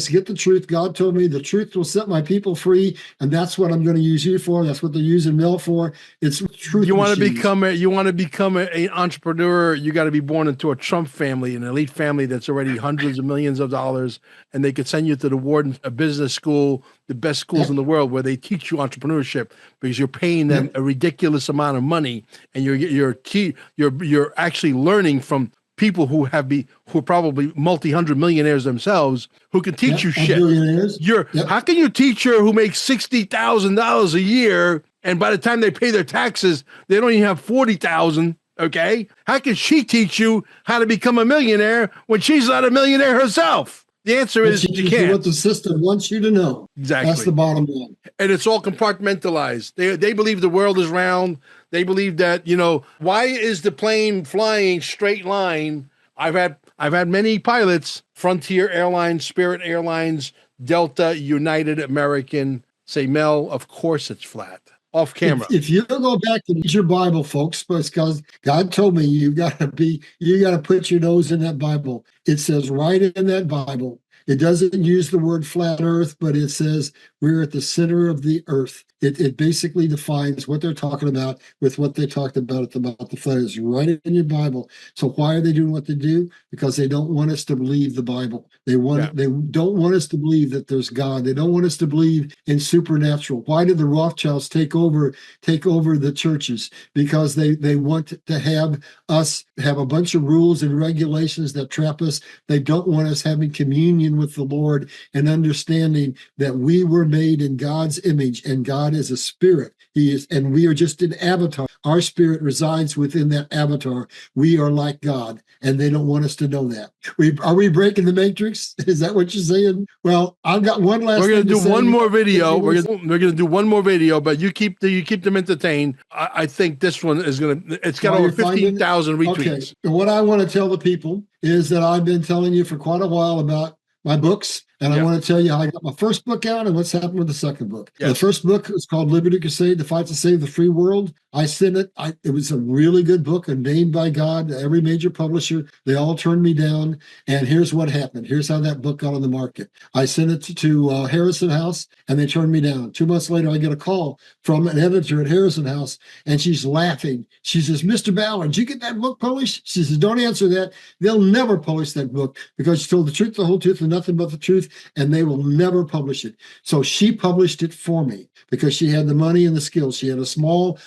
get the truth. God told me the truth will set my people free, and that's what I'm going to use you for. That's what they're using Mel for. It's truth. You want to become an entrepreneur. You got to be born into a Trump family, an elite family that's already hundreds of millions of dollars, and they could send you to the Wharton Business School, the best schools in the world, where they teach you entrepreneurship because you're paying them a ridiculous amount of money, and you're actually learning from people who are probably multi-hundred millionaires themselves who can teach you shit. How can you teach her who makes $60,000 a year and by the time they pay their taxes, they don't even have 40,000? Okay. How can she teach you how to become a millionaire when she's not a millionaire herself? The answer is you can't. What the system wants you to know. Exactly. That's the bottom line. And it's all compartmentalized. They believe the world is round. They believe that, why is the plane flying straight line? I've had many pilots, Frontier Airlines, Spirit Airlines, Delta, United, American, say, Mel, of course it's flat. Off camera. If you go back and read your Bible, folks, because God told me you got to put your nose in that Bible. It says right in that Bible. It doesn't use the word flat earth, but it says we're at the center of the earth. It basically defines what they're talking about with what they talked about the flat earth. It's right in your Bible. So why are they doing what they do? Because they don't want us to believe the Bible. They don't want us to believe that there's God. They don't want us to believe in supernatural. Why did the Rothschilds take over the churches? Because they want to have us have a bunch of rules and regulations that trap us. They don't want us having communion with the Lord and understanding that we were made in God's image and God is a spirit. He is, and we are just an avatar. Our spirit resides within that avatar. We are like God, and they don't want us to know that. Are we breaking the matrix? Is that what you're saying? Well, I've got one last. We're going to do one more video. We're going to do one more video, but you keep them entertained. I think this one is it's got over 15,000 retweets. Okay. What I want to tell the people is that I've been telling you for quite a while about my books, and I want to tell you how I got my first book out and what's happened with the second book. Yes. The first book is called Liberty Crusade, The Fight to Save the Free World. I sent it. It was a really good book, and named by God, every major publisher. They all turned me down, and here's what happened. Here's how that book got on the market. I sent it to Harrison House, and they turned me down. 2 months later, I get a call from an editor at Harrison House, and she's laughing. She says, Mr. Ballard, did you get that book published? She says, don't answer that. They'll never publish that book because she told the truth, the whole truth, and nothing but the truth, and they will never publish it. So she published it for me because she had the money and the skills. She had a small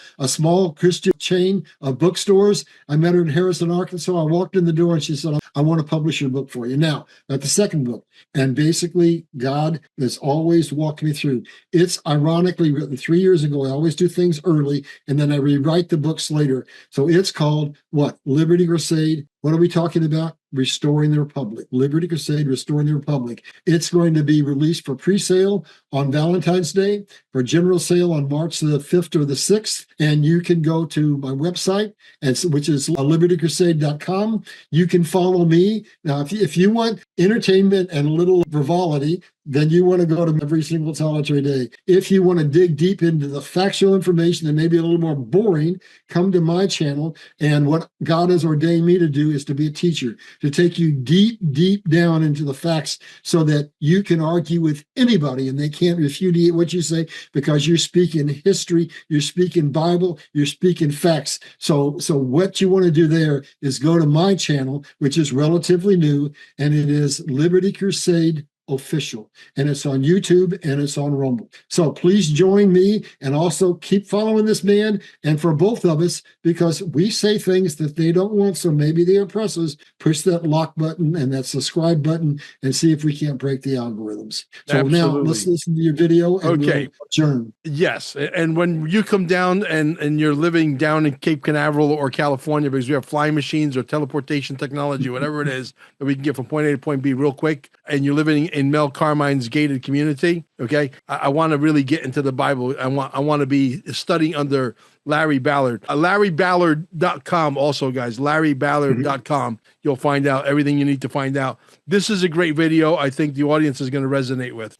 Christian chain of bookstores. I met her in Harrison, Arkansas. I walked in the door and she said, I want to publish your book for you. Now, at the second book, and basically God has always walked me through. It's ironically written 3 years ago. I always do things early and then I rewrite the books later. So it's called what? Liberty Crusade. What are we talking about? Restoring the Republic. Liberty Crusade, Restoring the Republic. It's going to be released for pre-sale on Valentine's Day, for general sale on March the 5th or the 6th. And you can go to my website, which is libertycrusade.com. You can follow me. Now, if you want entertainment and a little frivolity, then you want to go to every single solitary day. If you want to dig deep into the factual information and maybe a little more boring, come to my channel. And what God has ordained me to do is to be a teacher, to take you deep, deep down into the facts so that you can argue with anybody and they can't refute what you say because you're speaking history, you're speaking Bible, you're speaking facts. So what you want to do there is go to my channel, which is relatively new, and it is Liberty Crusade Official, and it's on YouTube and it's on Rumble. So please join me and also keep following this man, and for both of us, because we say things that they don't want, so maybe they impress us. Push that lock button and that subscribe button and see if we can't break the algorithms. So now let's listen to your video and we'll adjourn. Yes, and when you come down and you're living down in Cape Canaveral or California, because we have flying machines or teleportation technology, whatever it is that we can get from point A to point B real quick, and you're living in Mel Carmine's gated community, okay, I want to really get into the Bible. I want to be studying under Larry Ballard. LarryBallard.com also, guys, LarryBallard.com. You'll find out everything you need to find out. This is a great video. I think the audience is going to resonate with.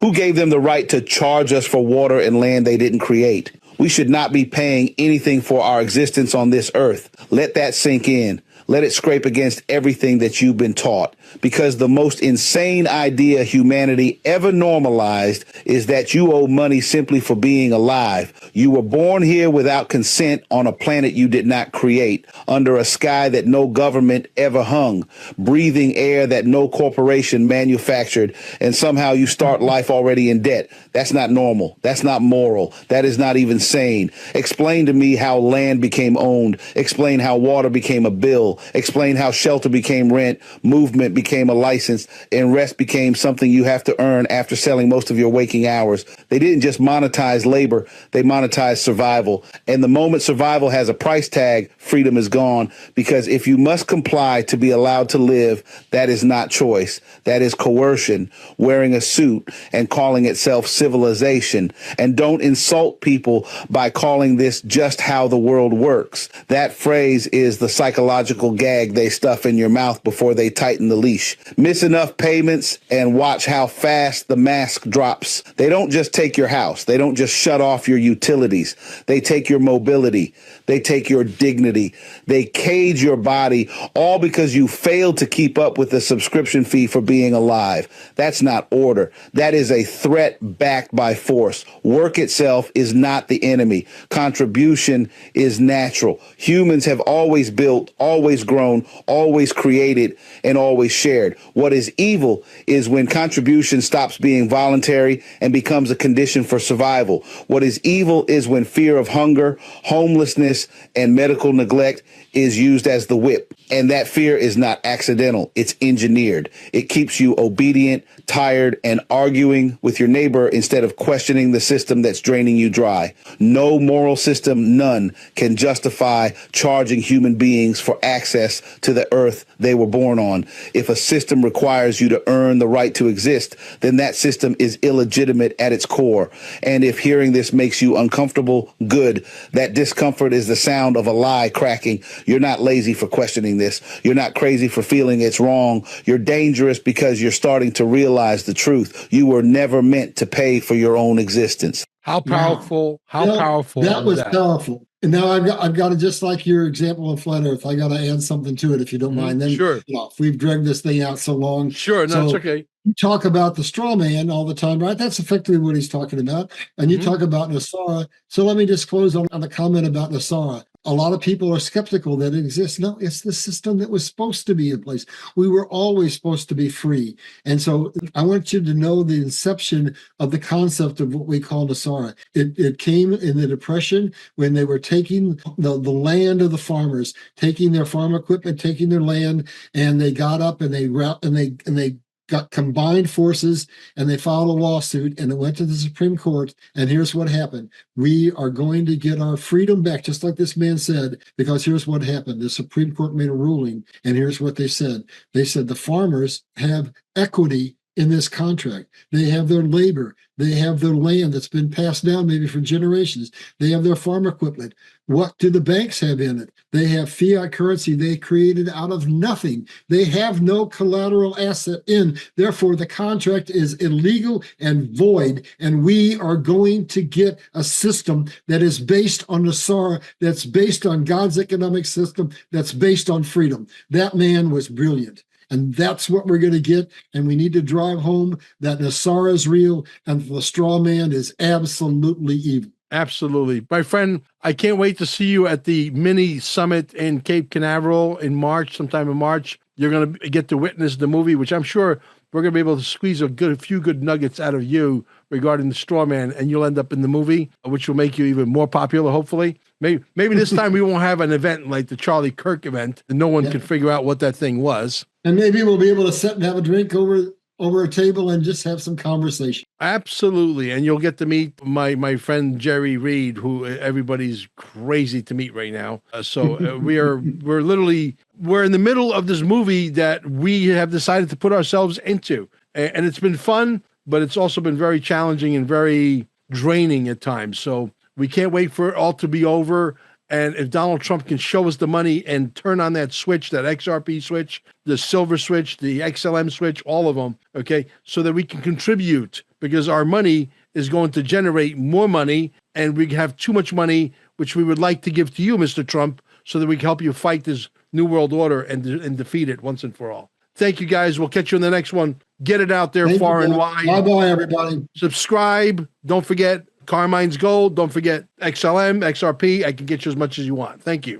Who gave them the right to charge us for water and land they didn't create? We should not be paying anything for our existence on this earth. Let that sink in. Let it scrape against everything that you've been taught, because the most insane idea humanity ever normalized is that you owe money simply for being alive. You were born here without consent on a planet you did not create, under a sky that no government ever hung, breathing air that no corporation manufactured, and somehow you start life already in debt. That's not normal. That's not moral. That is not even sane. Explain to me how land became owned. Explain how water became a bill. Explain how shelter became rent, movement became a license, and rest became something you have to earn after selling most of your waking hours. They didn't just monetize labor, they monetized survival. And the moment survival has a price tag, freedom is gone. Because if you must comply to be allowed to live, that is not choice. That is coercion, wearing a suit and calling itself civilization. And don't insult people by calling this just how the world works. That phrase is the psychological gag they stuff in your mouth before they tighten the leash. Miss enough payments and watch how fast the mask drops. They don't just take your house. They don't just shut off your utilities. They take your mobility. They take your dignity. They cage your body, all because you failed to keep up with the subscription fee for being alive. That's not order. That is a threat backed by force. Work itself is not the enemy. Contribution is natural. Humans have always built, always grown, always created, and always shared. What is evil is when contribution stops being voluntary and becomes a condition for survival. What is evil is when fear of hunger, homelessness, and medical neglect is used as the whip. And that fear is not accidental. It's engineered. It keeps you obedient, tired, and arguing with your neighbor instead of questioning the system that's draining you dry. No moral system, none, can justify charging human beings for access to the earth they were born on. If a system requires you to earn the right to exist, then that system is illegitimate at its core. And if hearing this makes you uncomfortable, good. That discomfort is the sound of a lie cracking. You're not lazy for questioning this. You're not crazy for feeling it's wrong. You're dangerous because you're starting to realize the truth. You were never meant to pay for your own existence. How powerful, powerful. That was powerful. And now I've got to, just like your example of flat earth, I got to add something to it if you don't mind. Then, sure. If we've dragged this thing out so long. Sure, no, it's okay. You talk about the straw man all the time, right? That's effectively what he's talking about. And you talk about Nasara. So let me just close on the comment about Nasara. A lot of people are skeptical that it exists. No, it's the system that was supposed to be in place. We were always supposed to be free. And so I want you to know the inception of the concept of what we call Nasara. It came in the Depression when they were taking the land of the farmers, taking their farm equipment, taking their land, and they got up and they got combined forces and they filed a lawsuit and it went to the Supreme Court. And here's what happened. We are going to get our freedom back, just like this man said, because here's what happened. The Supreme Court made a ruling and here's what they said. They said the farmers have equity in this contract. They have their labor. They have their land that's been passed down maybe for generations. They have their farm equipment. What do the banks have in it? They have fiat currency they created out of nothing. They have no collateral asset in. Therefore, the contract is illegal and void. And we are going to get a system that is based on Nasara, that's based on God's economic system, that's based on freedom. That man was brilliant. And that's what we're going to get. And we need to drive home that Nasara is real and the straw man is absolutely evil. Absolutely. My friend, I can't wait to see you at the mini summit in Cape Canaveral in March, sometime in March. You're going to get to witness the movie, which I'm sure we're going to be able to squeeze a few good nuggets out of you regarding the straw man, and you'll end up in the movie, which will make you even more popular, hopefully. Maybe this time we won't have an event like the Charlie Kirk event, and no one can figure out what that thing was. And maybe we'll be able to sit and have a drink over a table and just have some conversation. Absolutely. And you'll get to meet my friend Jerry Reed, who everybody's crazy to meet right now. We're in the middle of this movie that we have decided to put ourselves into. And it's been fun, but it's also been very challenging and very draining at times. So we can't wait for it all to be over. And if Donald Trump can show us the money and turn on that switch, that XRP switch, the silver switch, the XLM switch, all of them, okay, so that we can contribute, because our money is going to generate more money, and we have too much money, which we would like to give to you, Mr. Trump, so that we can help you fight this new world order and defeat it once and for all. Thank you, guys. We'll catch you in the next one. Get it out there far and wide. Bye-bye, everybody. Subscribe. Don't forget Carmine's Gold. Don't forget XLM, XRP. I can get you as much as you want. Thank you.